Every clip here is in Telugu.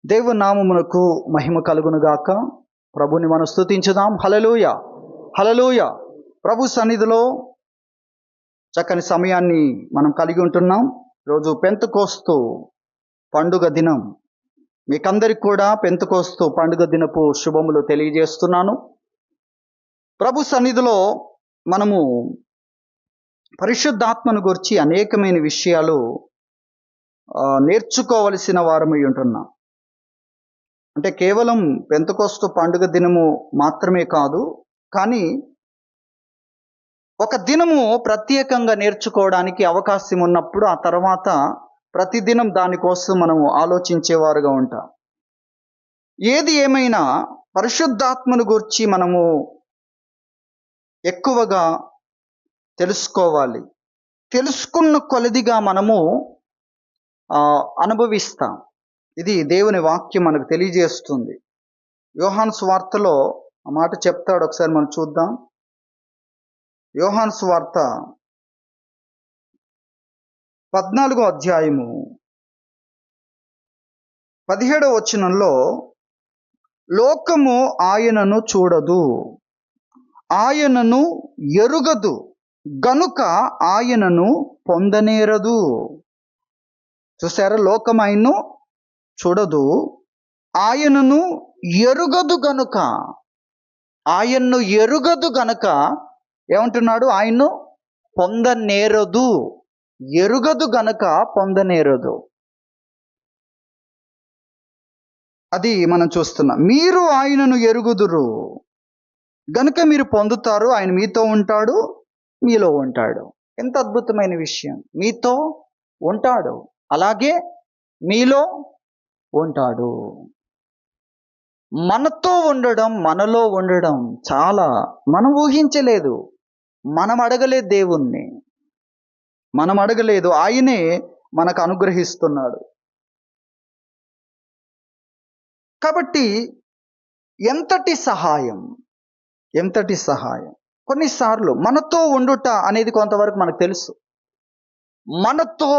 దేవుని నామమునకు మహిమ కలుగునుగాక. ప్రభుని మనం స్తుతించుదాం. హల్లెలూయ, హల్లెలూయ. ప్రభు సన్నిధిలో చక్కని సమయాన్ని మనం కలిగి ఉంటున్నాం. రోజు పెంతెకోస్తు పండుగ దినం. మీకందరికి కూడా పెంతెకోస్తు పండుగ దినపు శుభములు తెలియజేస్తున్నాను. ప్రభు సన్నిధిలో మనము పరిశుద్ధాత్మను గురించి అనేకమైన విషయాలు నేర్చుకోవలసిన వారమై ఉంటున్నాం. అంటే కేవలం పెంతెకోస్తు పండుగ దినము మాత్రమే కాదు, కానీ ఒక దినము ప్రత్యేకంగా నేర్చుకోవడానికి అవకాశం ఉన్నప్పుడు ఆ తర్వాత ప్రతిదినం దానికోసం మనము ఆలోచించేవారుగా ఉంటాం. ఏది ఏమైనా పరిశుద్ధాత్మను గురించి మనము ఎక్కువగా తెలుసుకోవాలి. తెలుసుకున్న కొలదిగా మనము అనుభవిస్తాం. ఇది దేవుని వాక్యం మనకు తెలియజేస్తుంది. యోహాను సువార్తలో ఆ మాట చెప్తాడు, ఒకసారి మనం చూద్దాం. యోహాను సువార్త 14వ అధ్యాయము 17వ వచనంలో, లోకము ఆయనను చూడదు, ఆయనను ఎరుగదు గనుక ఆయనను పొందనేరదు. చూసారా, లోకం ఆయన్ను చూడదు, ఆయనను ఎరుగదు గనుక, ఆయన్ను ఎరుగదు గనుక ఏమంటున్నాడు? ఆయన్ను పొందనేరదు. ఎరుగదు గనుక పొందనేరదు. అది మనం చూస్తున్నాం. మీరు ఆయనను ఎరుగుదురు గనుక మీరు పొందుతారు. ఆయన మీతో ఉంటాడు, మీలో ఉంటాడు. ఎంత అద్భుతమైన విషయం! మీతో ఉంటాడు, అలాగే మీలో ఉంటాడు. మనతో ఉండడం, మనలో ఉండడం చాలా మనం ఊహించలేదు. మనం అడగలేదు దేవుణ్ణి, మనం అడగలేదు, ఆయనే మనకు అనుగ్రహిస్తున్నాడు. కాబట్టి ఎంతటి సహాయం, ఎంతటి సహాయం! కొన్నిసార్లు మనతో ఉండుట అనేది కొంతవరకు మనకు తెలుసు. మనతో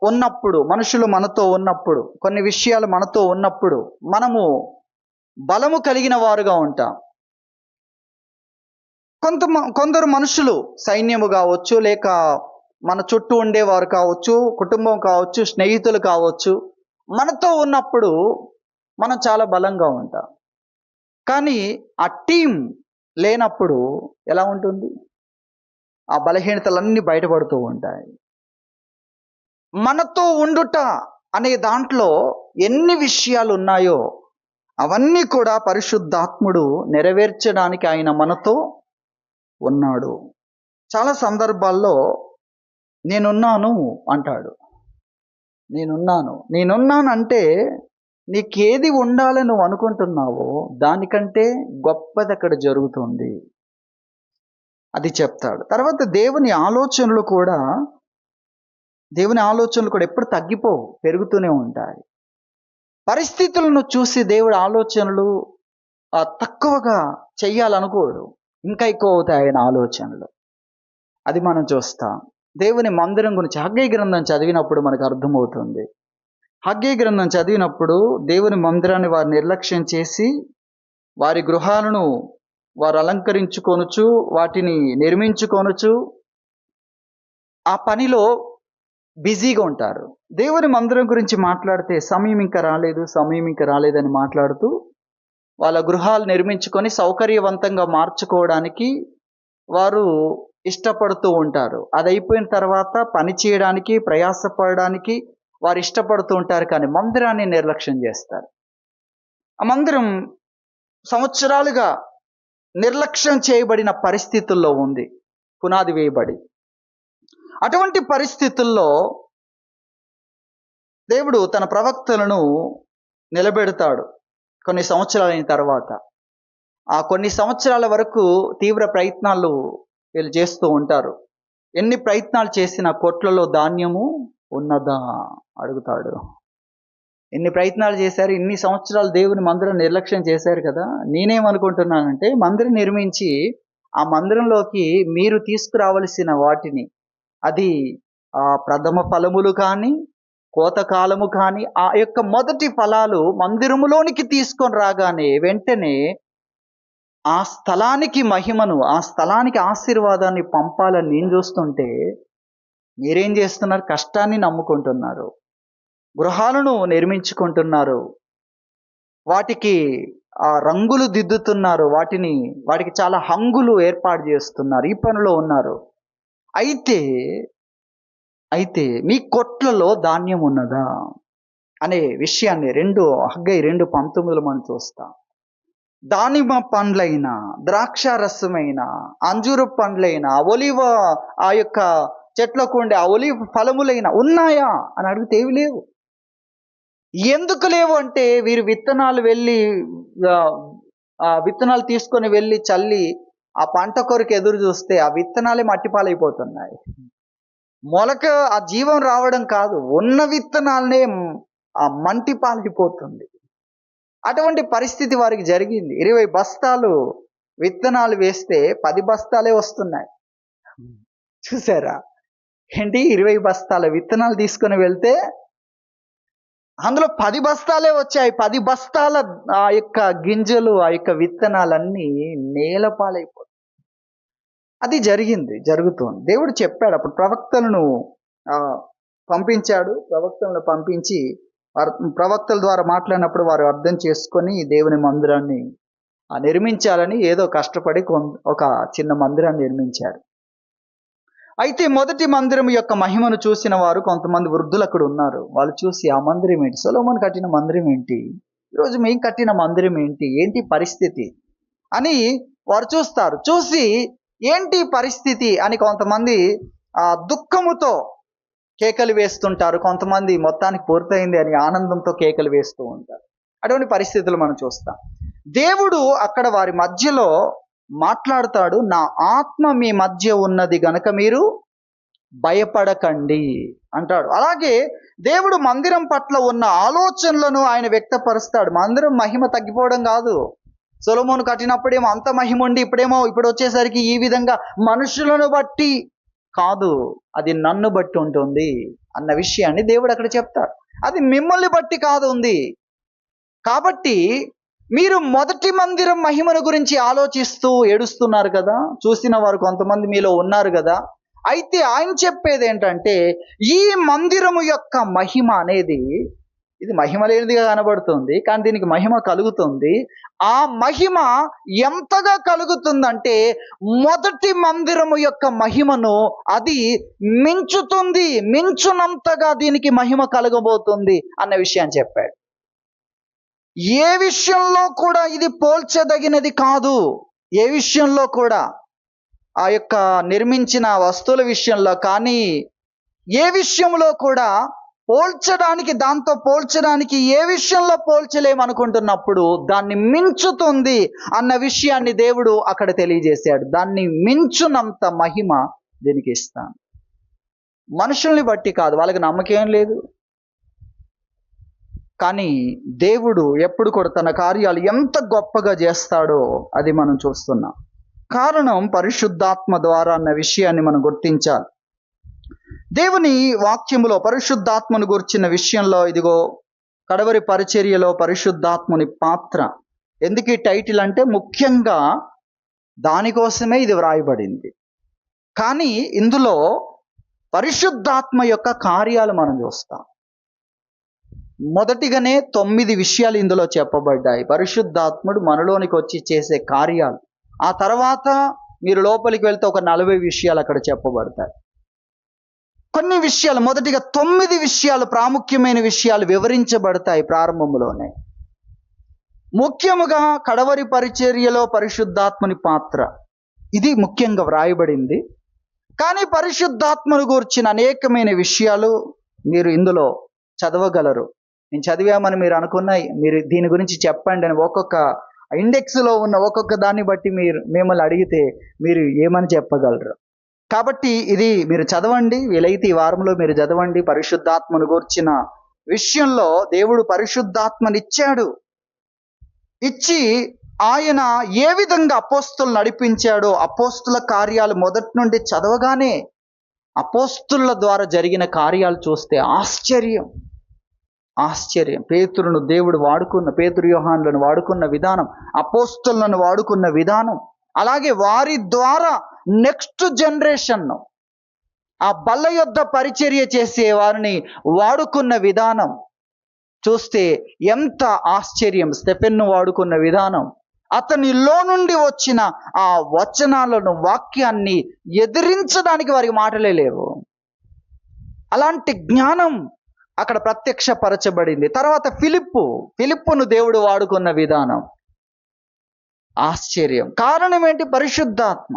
ఉన్నప్పుడు, మనుషులు మనతో ఉన్నప్పుడు, కొన్ని విషయాలు మనతో ఉన్నప్పుడు మనము బలము కలిగిన వారుగా ఉంటాం. కొందరు మనుషులు, సైన్యము కావచ్చు, లేక మన చుట్టూ ఉండేవారు కావచ్చు, కుటుంబం కావచ్చు, స్నేహితులు కావచ్చు, మనతో ఉన్నప్పుడు మనం చాలా బలంగా ఉంటాం. కానీ ఆ టీం లేనప్పుడు ఎలా ఉంటుంది? ఆ బలహీనతలన్నీ బయటపడుతూ ఉంటాయి. మనతో ఉండుట అనే దాంట్లో ఎన్ని విషయాలు ఉన్నాయో అవన్నీ కూడా పరిశుద్ధాత్ముడు నెరవేర్చడానికి ఆయన మనతో ఉన్నాడు. చాలా సందర్భాల్లో నేనున్నాను అంటాడు. నేనున్నాను అంటే నీకేది ఉండాలని నువ్వు అనుకుంటున్నావో దానికంటే గొప్పది అక్కడ జరుగుతుంది, అది చెప్తాడు. తర్వాత దేవుని ఆలోచనలు కూడా ఎప్పుడు తగ్గిపోవు, పెరుగుతూనే ఉంటాయి. పరిస్థితులను చూసి దేవుడి ఆలోచనలు తక్కువగా చెయ్యాలనుకోడు, ఇంకా ఎక్కువ అవుతాయి ఆయన ఆలోచనలు. అది మనం చూస్తాం. దేవుని మందిరం గురించి హగ్గయి గ్రంథం చదివినప్పుడు మనకు అర్థమవుతుంది. హగ్గయి గ్రంథం చదివినప్పుడు దేవుని మందిరాన్ని వారు నిర్లక్ష్యం చేసి వారి గృహాలను వారు అలంకరించుకొనుచు, వాటిని నిర్మించుకొనుచు ఆ పనిలో బిజీగా ఉంటారు. దేవుని మందిరం గురించి మాట్లాడితే సమయం ఇంకా రాలేదని మాట్లాడుతూ వాళ్ళ గృహాలు నిర్మించుకొని సౌకర్యవంతంగా మార్చుకోవడానికి వారు ఇష్టపడుతూ ఉంటారు. అది అయిపోయిన తర్వాత పని చేయడానికి, ప్రయాసపడడానికి వారు ఇష్టపడుతూ ఉంటారు. కానీ మందిరాన్ని నిర్లక్ష్యం చేస్తారు. ఆ మందిరం సంవత్సరాలుగా నిర్లక్ష్యం చేయబడిన పరిస్థితుల్లో ఉంది, పునాది వేయబడి. అటువంటి పరిస్థితుల్లో దేవుడు తన ప్రవక్తలను నిలబెడతాడు. కొన్ని సంవత్సరాలైన తర్వాత, ఆ కొన్ని సంవత్సరాల వరకు తీవ్ర ప్రయత్నాలు వీళ్ళు చేస్తూ ఉంటారు. ఎన్ని ప్రయత్నాలు చేసినా కొట్లలో ధాన్యము ఉన్నదా అడుగుతాడు. ఎన్ని ప్రయత్నాలు చేశారు, ఇన్ని సంవత్సరాలు దేవుని మందిరం నిర్లక్ష్యం చేశారు కదా. నేనేమనుకుంటున్నానంటే, మందిరం నిర్మించి ఆ మందిరంలోకి మీరు తీసుకురావలసిన వాటిని, అది ప్రథమ ఫలములు కానీ, కోతకాలము కానీ ఆ యొక్క మొదటి ఫలాలు మందిరములోనికి తీసుకొని రాగానే వెంటనే ఆ స్థలానికి మహిమను, ఆ స్థలానికి ఆశీర్వాదాన్ని పంపాలని నేను చూస్తుంటే మీరేం చేస్తున్నారు? కష్టాన్ని నమ్ముకుంటున్నారు, గృహాలను నిర్మించుకుంటున్నారు, వాటికి ఆ రంగులు దిద్దుతున్నారు, వాటికి చాలా హంగులు ఏర్పాటు చేస్తున్నారు, ఈ పనిలో ఉన్నారు. అయితే అయితే మీ కొట్లలో ధాన్యం ఉన్నదా అనే విషయాన్ని హగ్గై 2:19 మనం చూస్తాం. దానిమ్మ పండ్లైన, ద్రాక్ష రసమైన, అంజూరు పండ్లైన, ఆ యొక్క చెట్లకు ఉండే ఆ ఒలివ ఫలములైన ఉన్నాయా అని అడిగితే ఏవి లేవు. ఎందుకు లేవు అంటే వీరు విత్తనాలు తీసుకొని వెళ్ళి చల్లి ఆ పంట కొరకు ఎదురు చూస్తే ఆ విత్తనాలే మట్టిపాలైపోతున్నాయి. మొలక ఆ జీవం రావడం కాదు, ఉన్న విత్తనాలనే ఆ మంటి పాలైపోతుంది. అటువంటి పరిస్థితి వారికి జరిగింది. 20 బస్తాలు విత్తనాలు వేస్తే 10 బస్తాలే వస్తున్నాయి. చూసారా? ఏంటి, 20 బస్తాల విత్తనాలు తీసుకొని వెళ్తే అందులో 10 బస్తాలే వచ్చాయి. 10 బస్తాల ఆ యొక్క గింజలు, ఆ యొక్క విత్తనాలన్నీ నేల పాలైపోతాయి. అది జరుగుతోంది. దేవుడు చెప్పాడు, అప్పుడు ప్రవక్తలను పంపించి ప్రవక్తల ద్వారా మాట్లాడినప్పుడు వారు అర్థం చేసుకొని దేవుని మందిరాన్ని నిర్మించాలని ఏదో కష్టపడి ఒక చిన్న మందిరాన్ని నిర్మించారు. అయితే మొదటి మందిరం యొక్క మహిమను చూసిన వారు కొంతమంది వృద్ధులు అక్కడ ఉన్నారు. వాళ్ళు చూసి ఆ మందిరం ఏంటి, సొలొమోను కట్టిన మందిరం ఏంటి, ఈరోజు మేము కట్టిన మందిరం ఏంటి పరిస్థితి అని వారు చూస్తారు. చూసి ఏంటి పరిస్థితి అని కొంతమంది దుఃఖముతో కేకలు వేస్తుంటారు, కొంతమంది మొత్తానికి పూర్తయింది అని ఆనందంతో కేకలు వేస్తూ ఉంటారు. అటువంటి పరిస్థితులు మనం చూస్తాం. దేవుడు అక్కడ వారి మధ్యలో మాట్లాడుతాడు, నా ఆత్మ మీ మధ్య ఉన్నది గనక మీరు భయపడకండి అంటాడు. అలాగే దేవుడు మందిరం పట్ల ఉన్న ఆలోచనలను ఆయన వ్యక్తపరుస్తాడు. మందిరం మహిమ తగ్గిపోవడం కాదు. సొలొమోను కట్టినప్పుడేమో అంత మహిమ ఉండి ఇప్పుడు వచ్చేసరికి ఈ విధంగా మనుషులను బట్టి కాదు, అది నన్ను బట్టి ఉంటుంది అన్న విషయాన్ని దేవుడు అక్కడ చెప్తాడు. అది మిమ్మల్ని బట్టి కాదు ఉంది. కాబట్టి మీరు మొదటి మందిరం మహిమను గురించి ఆలోచిస్తూ ఏడుస్తున్నారు కదా, చూసిన వారు కొంతమంది మీలో ఉన్నారు కదా. అయితే ఆయన చెప్పేది ఏంటంటే, ఈ మందిరము యొక్క మహిమ అనేది, ఇది మహిమ లేనిదిగా కనబడుతుంది, కానీ దీనికి మహిమ కలుగుతుంది. ఆ మహిమ ఎంతగా కలుగుతుందంటే మొదటి మందిరము యొక్క మహిమను అది మించుతుంది, మించునంతగా దీనికి మహిమ కలగబోతుంది అన్న విషయాన్ని చెప్పాడు. ఏ విషయంలో కూడా ఇది పోల్చదగినది కాదు. ఏ విషయంలో కూడా, ఆ యొక్క నిర్మించిన వస్తువుల విషయంలో కానీ ఏ విషయంలో కూడా దాంతో పోల్చడానికి ఏ విషయంలో పోల్చలేమనుకుంటున్నప్పుడు దాన్ని మించుతుంది అన్న విషయాన్ని దేవుడు అక్కడ తెలియజేశాడు. దాన్ని మించునంత మహిమ దీనికి ఇస్తాను. మనుషుల్ని బట్టి కాదు, వాళ్ళకి నమ్మకం లేదు, కానీ దేవుడు ఎప్పుడు కూడా తన కార్యాలు ఎంత గొప్పగా చేస్తాడో అది మనం చూస్తున్నాం. కారణం పరిశుద్ధాత్మ ద్వారా అన్న విషయాన్ని మనం గుర్తించాలి. దేవుని వాక్యములో పరిశుద్ధాత్మను గురించిన విషయంలో ఇదిగో కడవరి పరిచర్యలో పరిశుద్ధాత్మని పాత్ర. ఎందుకు ఈ టైటిల్ అంటే ముఖ్యంగా దానికోసమే ఇది వ్రాయబడింది. కానీ ఇందులో పరిశుద్ధాత్మ యొక్క కార్యాలు మనం చూస్తాం. మొదటిగానే 9 విషయాలు ఇందులో చెప్పబడ్డాయి. పరిశుద్ధాత్ముడు మనలోనికి వచ్చి చేసే కార్యాలు. ఆ తర్వాత మీరు లోపలికి వెళ్తే ఒక 40 విషయాలు అక్కడ చెప్పబడతాయి. కొన్ని విషయాలు, మొదటిగా 9 విషయాలు, ప్రాముఖ్యమైన విషయాలు వివరించబడతాయి ప్రారంభంలోనే. ముఖ్యముగా కడవరి పరిచర్యలో పరిశుద్ధాత్మని పాత్ర, ఇది ముఖ్యంగా వ్రాయబడింది. కానీ పరిశుద్ధాత్మను గూర్చిన అనేకమైన విషయాలు మీరు ఇందులో చదవగలరు. నేను చదివామని మీరు మీరు దీని గురించి చెప్పండి అని ఒక్కొక్క ఇండెక్స్లో ఉన్న ఒక్కొక్క దాన్ని బట్టి మిమ్మల్ని అడిగితే మీరు ఏమని చెప్పగలరు. కాబట్టి ఇది మీరు చదవండి, వీలైతే ఈ వారంలో మీరు చదవండి. పరిశుద్ధాత్మను గూర్చిన విషయంలో దేవుడు పరిశుద్ధాత్మనిచ్చాడు. ఇచ్చి ఆయన ఏ విధంగా అపోస్తులు నడిపించాడో, అపోస్తుల కార్యాలు మొదటి నుండి చదవగానే అపోస్తుల ద్వారా జరిగిన కార్యాలు చూస్తే ఆశ్చర్యం. పేతురును దేవుడు వాడుకున్న, పేతురు యోహానులను వాడుకున్న విధానం, అపోస్తులను వాడుకున్న విధానం, అలాగే వారి ద్వారా నెక్స్ట్ జనరేషన్ ఆ బల్ల యొద్ద పరిచర్య చేసే వారిని వాడుకున్న విధానం చూస్తే ఎంత ఆశ్చర్యం. స్టెఫెన్ను వాడుకున్న విధానం, అతనిలో నుండి వచ్చిన ఆ వచనాలను, వాక్యాన్ని ఎదిరించడానికి వారికి మాటలే లేవు. అలాంటి జ్ఞానం అక్కడ ప్రత్యక్షపరచబడింది. తర్వాత ఫిలిప్పును దేవుడు వాడుకున్న విధానం ఆశ్చర్యం. కారణం ఏంటి? పరిశుద్ధాత్మ.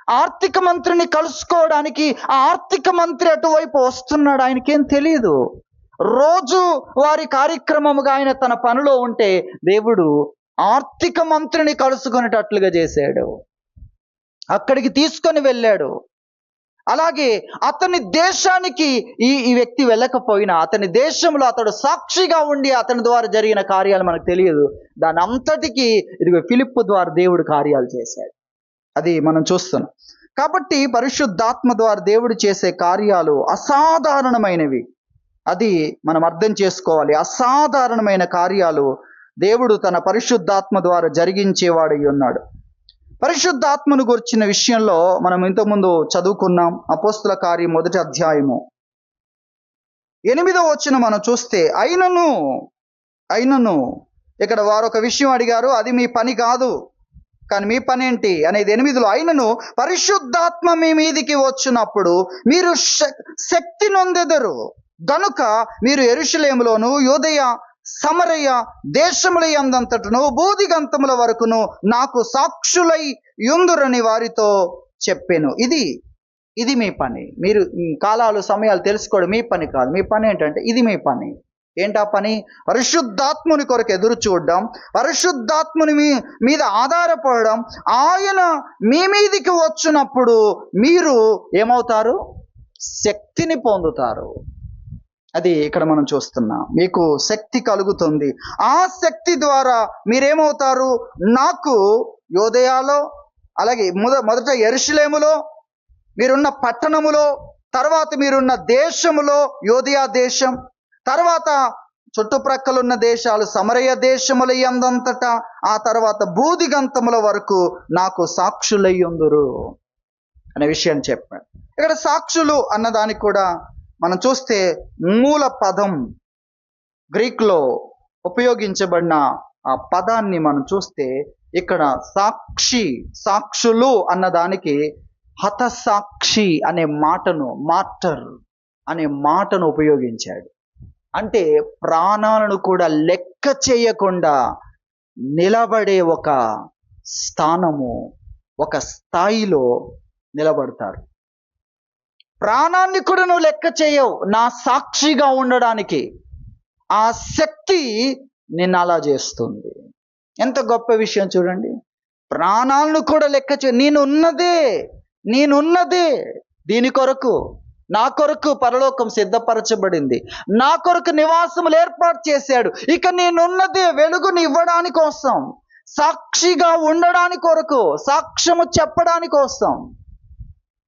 ఆర్థిక మంత్రిని కలుసుకోవడానికి ఆ ఆర్థిక మంత్రి అటువైపు వస్తున్నాడు, ఆయనకేం తెలియదు. రోజు వారి కార్యక్రమముగా ఆయన తన పనిలో ఉంటే దేవుడు ఆర్థిక మంత్రిని కలుసుకునేటట్లుగా చేశాడు, అక్కడికి తీసుకొని వెళ్ళాడు. అలాగే అతని దేశానికి ఈ వ్యక్తి వెళ్ళకపోయినా అతని దేశంలో అతడు సాక్షిగా ఉండి అతని ద్వారా జరిగిన కార్యాలు మనకు తెలియదు. దాని అంతటికి ఇదిగో ఫిలిప్పు ద్వారా దేవుడు కార్యాలు చేశాడు. అది మనం చూస్తున్నాం. కాబట్టి పరిశుద్ధాత్మ ద్వారా దేవుడు చేసే కార్యాలు అసాధారణమైనవి. అది మనం అర్థం చేసుకోవాలి. అసాధారణమైన కార్యాలు దేవుడు తన పరిశుద్ధాత్మ ద్వారా జరిగించేవాడై ఉన్నాడు. పరిశుద్ధాత్మను గురించిన విషయంలో మనం ఇంతకుముందు చదువుకున్నాం. అపోస్తుల కార్యం 1వ అధ్యాయము 8వ వచనం మనం చూస్తే, అయినను ఇక్కడ వారు ఒక విషయం అడిగారు, అది మీ పని కాదు, కానీ మీ పని ఏంటి అనేది 8లో, అయినను పరిశుద్ధాత్మ మీ మీదికి వచ్చినప్పుడు మీరు శక్తి నొందెదరు గనుక మీరు యెరూషలేములోను యూదయ సమరయ దేశముల యందంతటను బూదిగంతముల వరకును నాకు సాక్షులై యుందురని వారితో చెప్పాను. ఇది మీ పని. మీరు కాలాలు సమయాలు తెలుసుకోవడం మీ పని కాదు. మీ పని ఏంటంటే ఇది మీ పని. ఏంటా పని? పరిశుద్ధాత్ముని కొరకు ఎదురు చూడడం, పరిశుద్ధాత్ముని మీద ఆధారపడడం. ఆయన మీ మీదికి వచ్చినప్పుడు మీరు ఏమవుతారు? శక్తిని పొందుతారు. అది ఇక్కడ మనం చూస్తున్నాం. మీకు శక్తి కలుగుతుంది. ఆ శక్తి ద్వారా మీరేమవుతారు? నాకు యోదయాలో, అలాగే మొదట యెరూషలేములో, మీరున్న పట్టణములో, తర్వాత మీరున్న దేశములో, యోదయా దేశం, తర్వాత చుట్టుప్రక్కలున్న దేశాలు, సమరయ దేశముల యందంతటా, ఆ తర్వాత బూదిగంతముల వరకు నాకు సాక్షులయ్యుందురు అనే విషయాన్ని చెప్పాడు. ఇక్కడ సాక్షులు అన్నదానికి కూడా మనం చూస్తే మూల పదం గ్రీక్లో ఉపయోగించబడిన ఆ పదాన్ని మనం చూస్తే ఇక్కడ సాక్షులు అన్నదానికి హతసాక్షి అనే మార్టర్ అనే మాటను ఉపయోగించాడు. అంటే ప్రాణాలను కూడా లెక్క చేయకుండా నిలబడే ఒక స్థానము, ఒక స్థాయిలో నిలబడతారు. ప్రాణాన్ని కూడా నువ్వు లెక్క చేయవు నా సాక్షిగా ఉండడానికి. ఆ శక్తి నిన్ను అలా చేస్తుంది. ఎంత గొప్ప విషయం చూడండి. ప్రాణాలను కూడా లెక్క చేయ, నేనున్నదే దీని కొరకు, నా కొరకు పరలోకం సిద్ధపరచబడింది, నా కొరకు నివాసములు ఏర్పాటు చేశాడు. ఇక నేనున్నదే వెలుగుని ఇవ్వడానికి కోసం, సాక్షిగా ఉండడానికి కొరకు, సాక్ష్యము చెప్పడానికి కోసం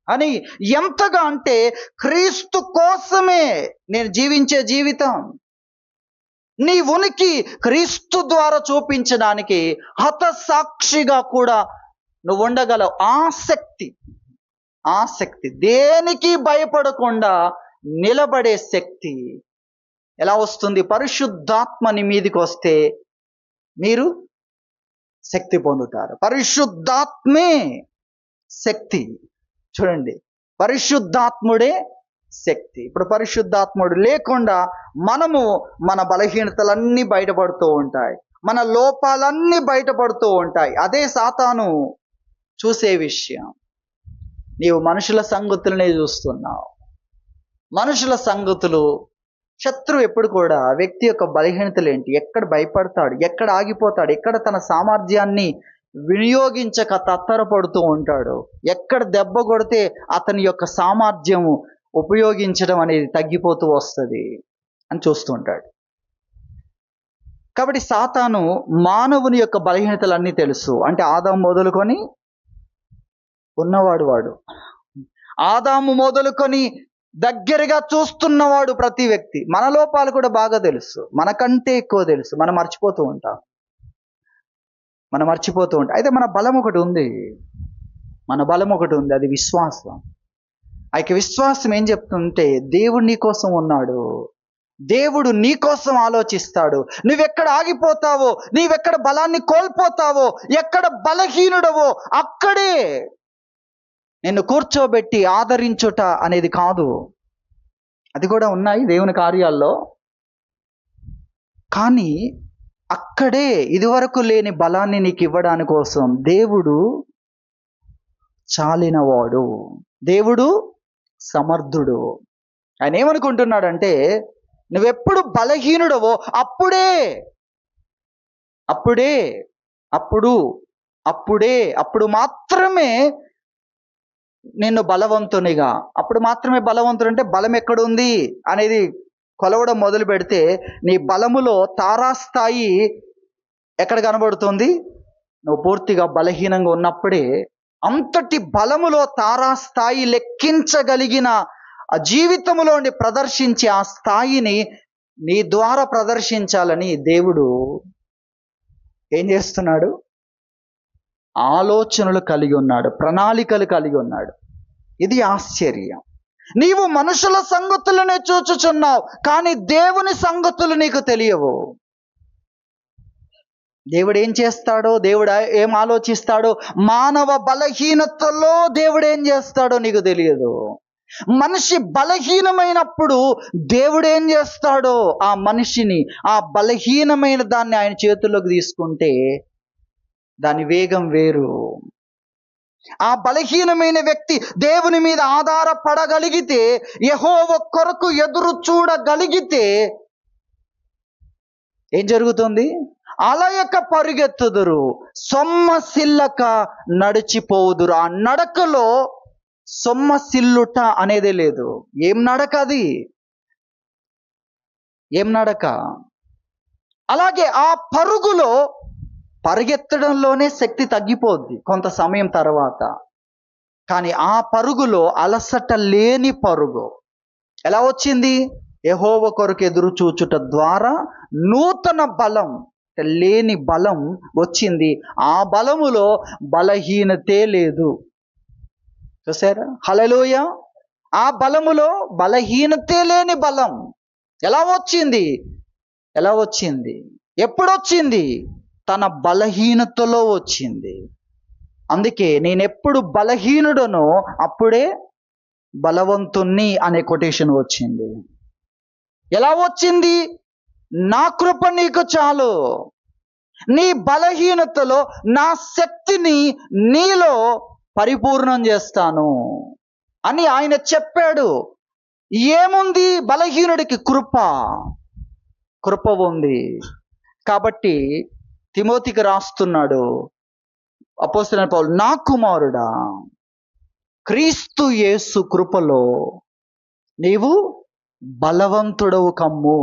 అని. ఎంతగా అంటే క్రీస్తు కోసమే నేను జీవించే జీవితం, నీ ఉనికి క్రీస్తు ద్వారా చూపించడానికి హతసాక్షిగా కూడా నువ్వు ఉండగలవు. ఆ శక్తి దేనికి భయపడకుండా నిలబడే శక్తి ఎలా వస్తుంది? పరిశుద్ధాత్మని మీదికి వస్తే మీరు శక్తి పొందుతారు. పరిశుద్ధాత్మే శక్తి. చూడండి, పరిశుద్ధాత్ముడే శక్తి. ఇప్పుడు పరిశుద్ధాత్ముడు లేకుండా మన బలహీనతలన్నీ బయటపడుతూ ఉంటాయి, మన లోపాలన్నీ బయటపడుతూ ఉంటాయి. అదే సాతాను చూసే విషయం. నీవు మనుషుల సంగతులనే చూస్తున్నావు. మనుషుల సంగతులు. శత్రువు ఎప్పుడు కూడా వ్యక్తి యొక్క బలహీనతలు ఏంటి, ఎక్కడ భయపడతాడు, ఎక్కడ ఆగిపోతాడు, ఎక్కడ తన సామర్థ్యాన్ని వినియోగించక తత్తరపడుతూ ఉంటాడు, ఎక్కడ దెబ్బ కొడితే అతని యొక్క సామర్థ్యం ఉపయోగించడం అనేది తగ్గిపోతూ వస్తుంది అని చూస్తూ ఉంటాడు. కాబట్టి సాతాను మానవుని యొక్క బలహీనతలన్నీ తెలుసు. అంటే ఆదాము మొదలుకొని ఉన్నవాడు వాడు. ఆదాము మొదలుకొని దగ్గరగా చూస్తున్నవాడు ప్రతి వ్యక్తి. మన లోపాలు కూడా బాగా తెలుసు, మనకంటే ఎక్కువ తెలుసు. మనం మర్చిపోతూ ఉంటాం. అయితే మన బలం ఒకటి ఉంది. అది విశ్వాసం. ఆ యొక్క విశ్వాసం ఏం చెప్తుంటే, దేవుడు నీ కోసం ఉన్నాడు, దేవుడు నీ కోసం ఆలోచిస్తాడు. నువ్వెక్కడ ఆగిపోతావో, నీవెక్కడ బలాన్ని కోల్పోతావో, ఎక్కడ బలహీనుడవో అక్కడే నిన్ను కూర్చోబెట్టి ఆదరించుట అనేది కాదు. అది కూడా ఉన్నాయి దేవుని కార్యాల్లో. కానీ అక్కడే ఇదివరకు లేని బలాన్ని నీకు ఇవ్వడాని కోసం దేవుడు చాలినవాడు, దేవుడు సమర్థుడు. ఆయన ఏమనుకుంటున్నాడంటే, నువ్వెప్పుడు బలహీనుడవో అప్పుడు మాత్రమే నిన్ను బలవంతునిగా, అప్పుడు మాత్రమే బలవంతుడు అంటే బలం ఎక్కడుంది అనేది కొలవడం మొదలు పెడితే, నీ బలములో తారాస్థాయి ఎక్కడ కనబడుతుంది? నువ్వు పూర్తిగా బలహీనంగా ఉన్నప్పుడే. అంతటి బలములో తారాస్థాయి లెక్కించగలిగిన ఆ జీవితంలో ప్రదర్శించే ఆ స్థాయిని నీ ద్వారా ప్రదర్శించాలని దేవుడు ఏం చేస్తున్నాడు? ఆలోచనలు కలిగి ఉన్నాడు, ప్రణాళికలు కలిగి ఉన్నాడు. ఇది ఆశ్చర్యం. నీవు మనుషుల సంగతులనే చూచుచున్నావు, కానీ దేవుని సంగతులు నీకు తెలియవు. దేవుడు ఏం చేస్తాడో, దేవుడు ఏం ఆలోచిస్తాడో, మానవ బలహీనతలో దేవుడు ఏం చేస్తాడో నీకు తెలియదు. మనిషి బలహీనమైనప్పుడు దేవుడు ఏం చేస్తాడో, ఆ మనిషిని, ఆ బలహీనమైన దాన్ని ఆయన చేతుల్లోకి తీసుకుంటే దాని వేగం వేరు. ఆ బలహీనమైన వ్యక్తి దేవుని మీద ఆధారపడగలిగితే, యెహోవా కొరకు ఎదురు చూడగలిగితే ఏం జరుగుతుంది? అలయక పరుగెత్తుదురు, సొమ్మసిల్లక నడిచిపోవుదురు. ఆ నడకలో సొమ్మసిల్లుట అనేదే లేదు. ఏం నడక అది? ఏం నడక? అలాగే ఆ పరుగులో, పరిగెత్తడంలోనే శక్తి తగ్గిపోద్ది కొంత సమయం తర్వాత. కానీ ఆ పరుగులో అలసట లేని పరుగు ఎలా వచ్చింది? యెహోవా కొరకు ఎదురు చూచుట ద్వారా నూతన బలం, లేని బలం వచ్చింది. ఆ బలములో బలహీనతే లేదు. చూసారా? హల్లెలూయా. ఆ బలములో బలహీనతే లేని బలం ఎలా వచ్చింది? ఎప్పుడొచ్చింది? తన బలహీనతలో వచ్చింది. అందుకే నేనెప్పుడు బలహీనుడనో అప్పుడే బలవంతుణ్ణి అనే కొటేషన్ వచ్చింది. ఎలా వచ్చింది? నా కృప నీకు చాలు, నీ బలహీనతలో నా శక్తిని నీలో పరిపూర్ణం చేస్తాను అని ఆయన చెప్పాడు. ఏముంది బలహీనుడికి? కృప ఉంది. కాబట్టి తిమోతికి రాస్తున్నాడు అపోస్తలుడైన పౌలు, నా కుమారుడా, క్రీస్తు యేసు కృపలో నీవు బలవంతుడవు కమ్ము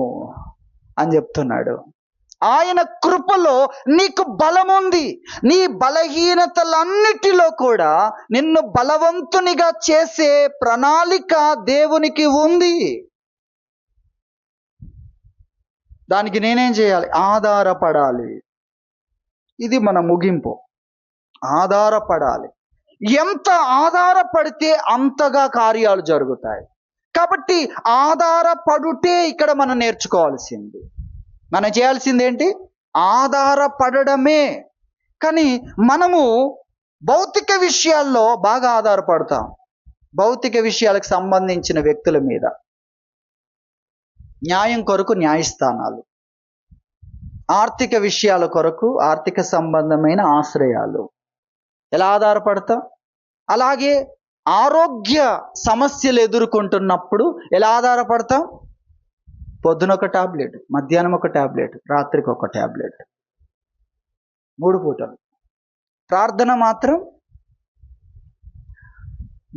అని చెప్తున్నాడు. ఆయన కృపలో నీకు బలముంది. నీ బలహీనతలన్నిటిలో కూడా నిన్ను బలవంతునిగా చేసే ప్రణాళిక దేవునికి ఉంది. దానికి నేనేం చేయాలి? ఆధారపడాలి. ఇది మన ముగింపు. ఆధారపడాలి. ఎంత ఆధారపడితే అంతగా కార్యాలు జరుగుతాయి. కాబట్టి ఆధారపడుటే ఇక్కడ మనం నేర్చుకోవాల్సింది. మనం చేయాల్సింది ఏంటి? ఆధారపడడమే. కానీ మనము భౌతిక విషయాల్లో బాగా ఆధారపడతాం. భౌతిక విషయాలకు సంబంధించిన వ్యక్తుల మీద, న్యాయం కొరకు న్యాయస్థానాలు, ఆర్థిక విషయాల కొరకు ఆర్థిక సంబంధమైన ఆశ్రయాలు ఎలా ఆధారపడతాం? అలాగే ఆరోగ్య సమస్యలు ఎదుర్కొంటున్నప్పుడు ఎలా ఆధారపడతాం? పొద్దున ఒక టాబ్లెట్, మధ్యాహ్నం ఒక టాబ్లెట్, రాత్రికి ఒక టాబ్లెట్, 3 పూటలు. ప్రార్థన మాత్రం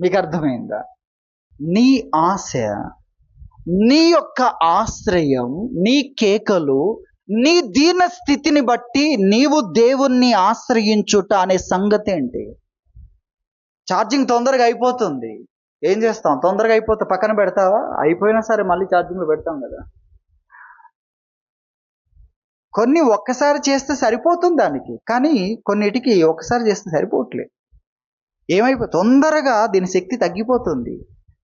మీకు అర్థమైందా? నీ ఆశ, నీ యొక్క ఆశ్రయం, నీ కేకలు, నీ దీన స్థితిని బట్టి నీవు దేవుణ్ణి ఆశ్రయించుట అనే సంగతి ఏంటి? ఛార్జింగ్ తొందరగా అయిపోతుంది. ఏం చేస్తాం? తొందరగా అయిపోతే పక్కన పెడతావా? అయిపోయినా సరే మళ్ళీ ఛార్జింగ్లో పెడతాం కదా. కొన్ని ఒక్కసారి చేస్తే సరిపోతుంది దానికి, కానీ కొన్నిటికి ఒక్కసారి చేస్తే సరిపోవట్లేదు. తొందరగా దీని శక్తి తగ్గిపోతుంది.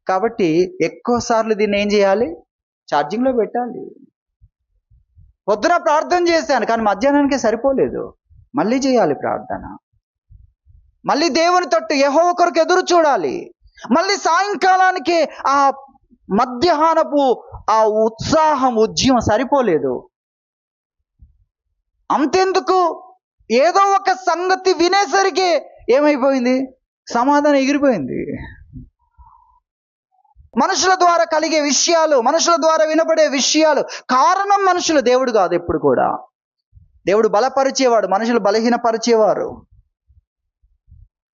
కాబట్టి ఎక్కువ సార్లు దీన్ని ఏం చేయాలి? ఛార్జింగ్లో పెట్టాలి. పొద్దున ప్రార్థన చేశాను, కానీ మధ్యాహ్నానికే సరిపోలేదు. మళ్ళీ చేయాలి ప్రార్థన. మళ్ళీ దేవుని తట్టు యెహోవా కొరకు ఎదురు చూడాలి. మళ్ళీ సాయంకాలానికి ఆ మధ్యాహ్నపు ఆ ఉత్సాహం, ఉద్యమం సరిపోలేదు. అంతెందుకు, ఏదో ఒక సంగతి వినేసరికి ఏమైపోయింది? సమాధానం ఎగిరిపోయింది. మనుషుల ద్వారా కలిగే విషయాలు, మనుషుల ద్వారా వినబడే విషయాలు, కారణం మనుషులు, దేవుడు కాదు. ఎప్పుడు కూడా దేవుడు బలపరిచేవాడు, మనుషులు బలహీనపరిచేవారు.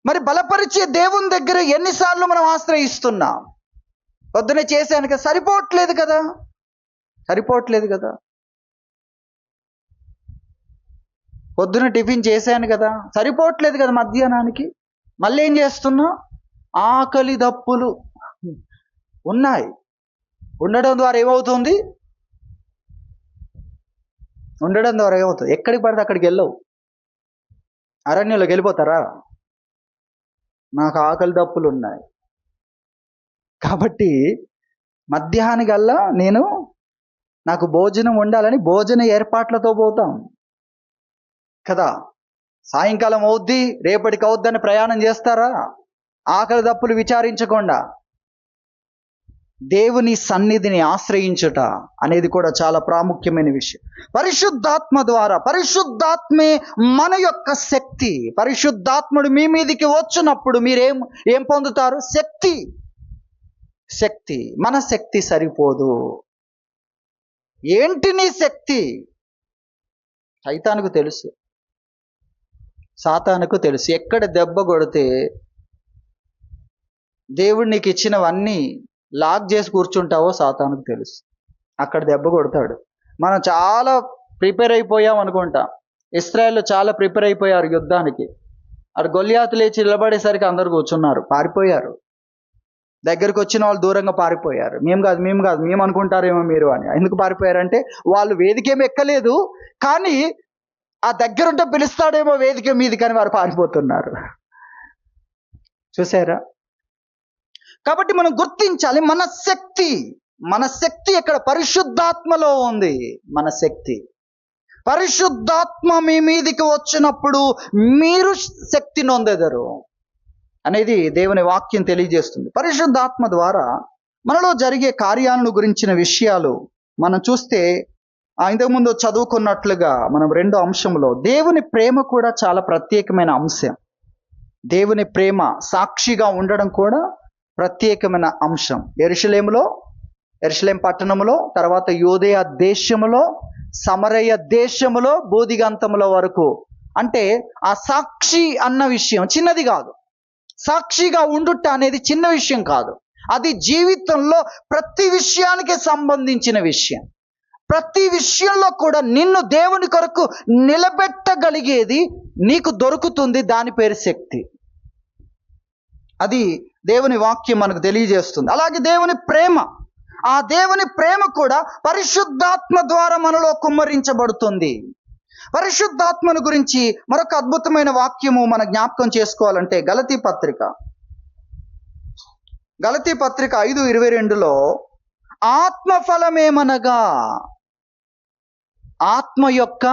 మరి బలపరిచే దేవుని దగ్గర ఎన్నిసార్లు మనం ఆశ్రయిస్తున్నాం? పొద్దునే చేశాను కదా, సరిపోవట్లేదు కదా. పొద్దున టిఫిన్ చేశాను కదా, సరిపోవట్లేదు కదా. మధ్యాహ్నానికి మళ్ళీ ఏం చేస్తున్నా? ఆకలి దప్పులు ఉన్నాయి. ఉండడం ద్వారా ఏమవుతుంది? ఎక్కడికి పడితే అక్కడికి వెళ్ళవు. అరణ్యంలోకి వెళ్ళిపోతారా? నాకు ఆకలి దప్పులు ఉన్నాయి కాబట్టి మధ్యాహ్నానికల్లా నాకు భోజనం ఉండాలని భోజన ఏర్పాట్లతో పోతాం కదా. సాయంకాలం అవుద్ది, రేపటికి అవుద్దని ప్రయాణం చేస్తారా? ఆకలి దప్పులు విచారించకుండా దేవుని సన్నిధిని ఆశ్రయించుట అనేది కూడా చాలా ప్రాముఖ్యమైన విషయం. పరిశుద్ధాత్మ ద్వారా, పరిశుద్ధాత్మే మన యొక్క శక్తి. పరిశుద్ధాత్ముడు మీ మీదికి వచ్చినప్పుడు ఏం పొందుతారు? శక్తి. మన శక్తి సరిపోదు. ఏంటి నీ శక్తి? సాతానుకు తెలుసు. ఎక్కడ దెబ్బ కొడితే దేవుడు నీకు ఇచ్చినవన్నీ లాక్ చేసి కూర్చుంటావో సాతానుకు తెలుసు. అక్కడ దెబ్బ కొడతాడు. మనం చాలా ప్రిపేర్ అయిపోయాం అనుకుంటా. ఇశ్రాయేల్లో చాలా ప్రిపేర్ అయిపోయారు యుద్ధానికి. అక్కడ గొల్యాతు లేచి నిలబడేసరికి అందరు కూర్చున్నారు, పారిపోయారు. దగ్గరికి వచ్చిన వాళ్ళు దూరంగా పారిపోయారు. మేము కాదు మేము అనుకుంటారేమో మీరు అని. ఎందుకు పారిపోయారంటే వాళ్ళు వేదికేమీ ఎక్కలేదు, కానీ ఆ దగ్గరుంటే పిలుస్తాడేమో వేదిక మీది, కానీ వారు పారిపోతున్నారు. చూసారా? కాబట్టి మనం గుర్తించాలి, మన శక్తి ఎక్కడ? పరిశుద్ధాత్మలో ఉంది మన శక్తి. పరిశుద్ధాత్మ మీ మీదికి వచ్చినప్పుడు మీరు శక్తి నొందెదరు అనేది దేవుని వాక్యం తెలియజేస్తుంది. పరిశుద్ధాత్మ ద్వారా మనలో జరిగే కార్యాలను గురించిన విషయాలు మనం చూస్తే ఇంతకుముందు చదువుకున్నట్లుగా మనం 2వ అంశంలో దేవుని ప్రేమ కూడా చాలా ప్రత్యేకమైన అంశం. దేవుని ప్రేమ సాక్షిగా ఉండడం కూడా ప్రత్యేకమైన అంశం. యెరూషలేం పట్టణంలో, తర్వాత యూదయ దేశములో, సమరయ దేశములో, బూదిగంతముల వరకు. అంటే ఆ సాక్షి అన్న విషయం చిన్నది కాదు. సాక్షిగా ఉండుట అనేది చిన్న విషయం కాదు. అది జీవితంలో ప్రతి విషయానికి సంబంధించిన విషయం. ప్రతి విషయంలో కూడా నిన్ను దేవుని కొరకు నిలబెట్టగలిగేది నీకు దొరుకుతుంది. దాని పేరు శక్తి. అది దేవుని వాక్యం మనకు తెలియజేస్తుంది. అలాగే దేవుని ప్రేమ, ఆ దేవుని ప్రేమ కూడా పరిశుద్ధాత్మ ద్వారా మనలో కుమ్మరించబడుతుంది. పరిశుద్ధాత్మను గురించి మరొక అద్భుతమైన వాక్యము మన జ్ఞాపకం చేసుకోవాలంటే గలతీ పత్రిక 5:22లో ఆత్మఫలమేమనగా, ఆత్మ యొక్క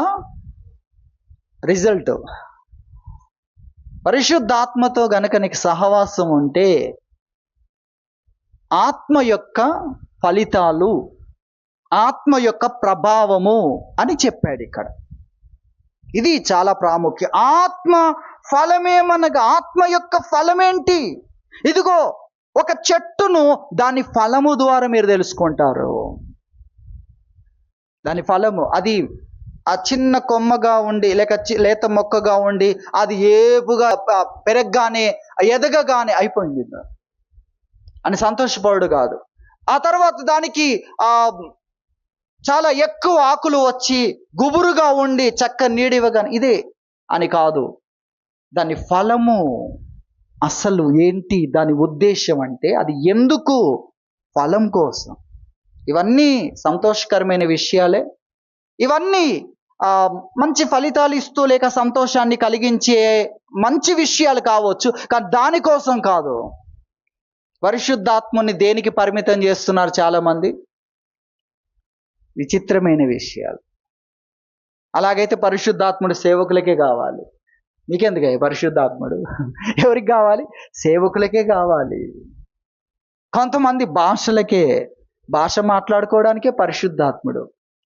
రిజల్ట్. పరిశుద్ధాత్మతో గనక నీకు సహవాసం ఉంటే ఆత్మ యొక్క ఫలితాలు, ఆత్మ యొక్క ప్రభావము అని చెప్పాడు ఇక్కడ. ఇది చాలా ప్రాముఖ్యం. ఆత్మ ఫలమేమనగా, ఆత్మ యొక్క ఫలమేంటి? ఇదిగో ఒక చెట్టును దాని ఫలము ద్వారా మీరు తెలుసుకుంటారు. దాని ఫలము, అది ఆ చిన్న కొమ్మగా ఉండి లేక లేత మొక్కగా ఉండి అది ఏపుగా పెరగగానే ఎదగగానే అయిపోయింది అని సంతోషపడు కాదు. ఆ తర్వాత దానికి చాలా ఎక్కువ ఆకులు వచ్చి గుబురుగా ఉండి చక్క నీడివ్వగానే ఇదే అని కాదు. దాని ఫలము అసలు ఏంటి దాని ఉద్దేశం అంటే అది ఎందుకు? ఫలం కోసం. ఇవన్నీ సంతోషకరమైన విషయాలే. ఇవన్నీ మంచి ఫలితాలు ఇస్తూ లేక సంతోషాన్ని కలిగించే మంచి విషయాలు కావచ్చు, కానీ దానికోసం కాదు. పరిశుద్ధాత్మని దేనికి పరిమితం చేస్తున్నారు చాలామంది? విచిత్రమైన విషయాలు. అలాగైతే పరిశుద్ధాత్ముడు సేవకులకే కావాలి. నీకెందుకు పరిశుద్ధాత్ముడు? ఎవరికి కావాలి? సేవకులకే కావాలి. కొంతమంది భాష మాట్లాడుకోవడానికే పరిశుద్ధాత్ముడు.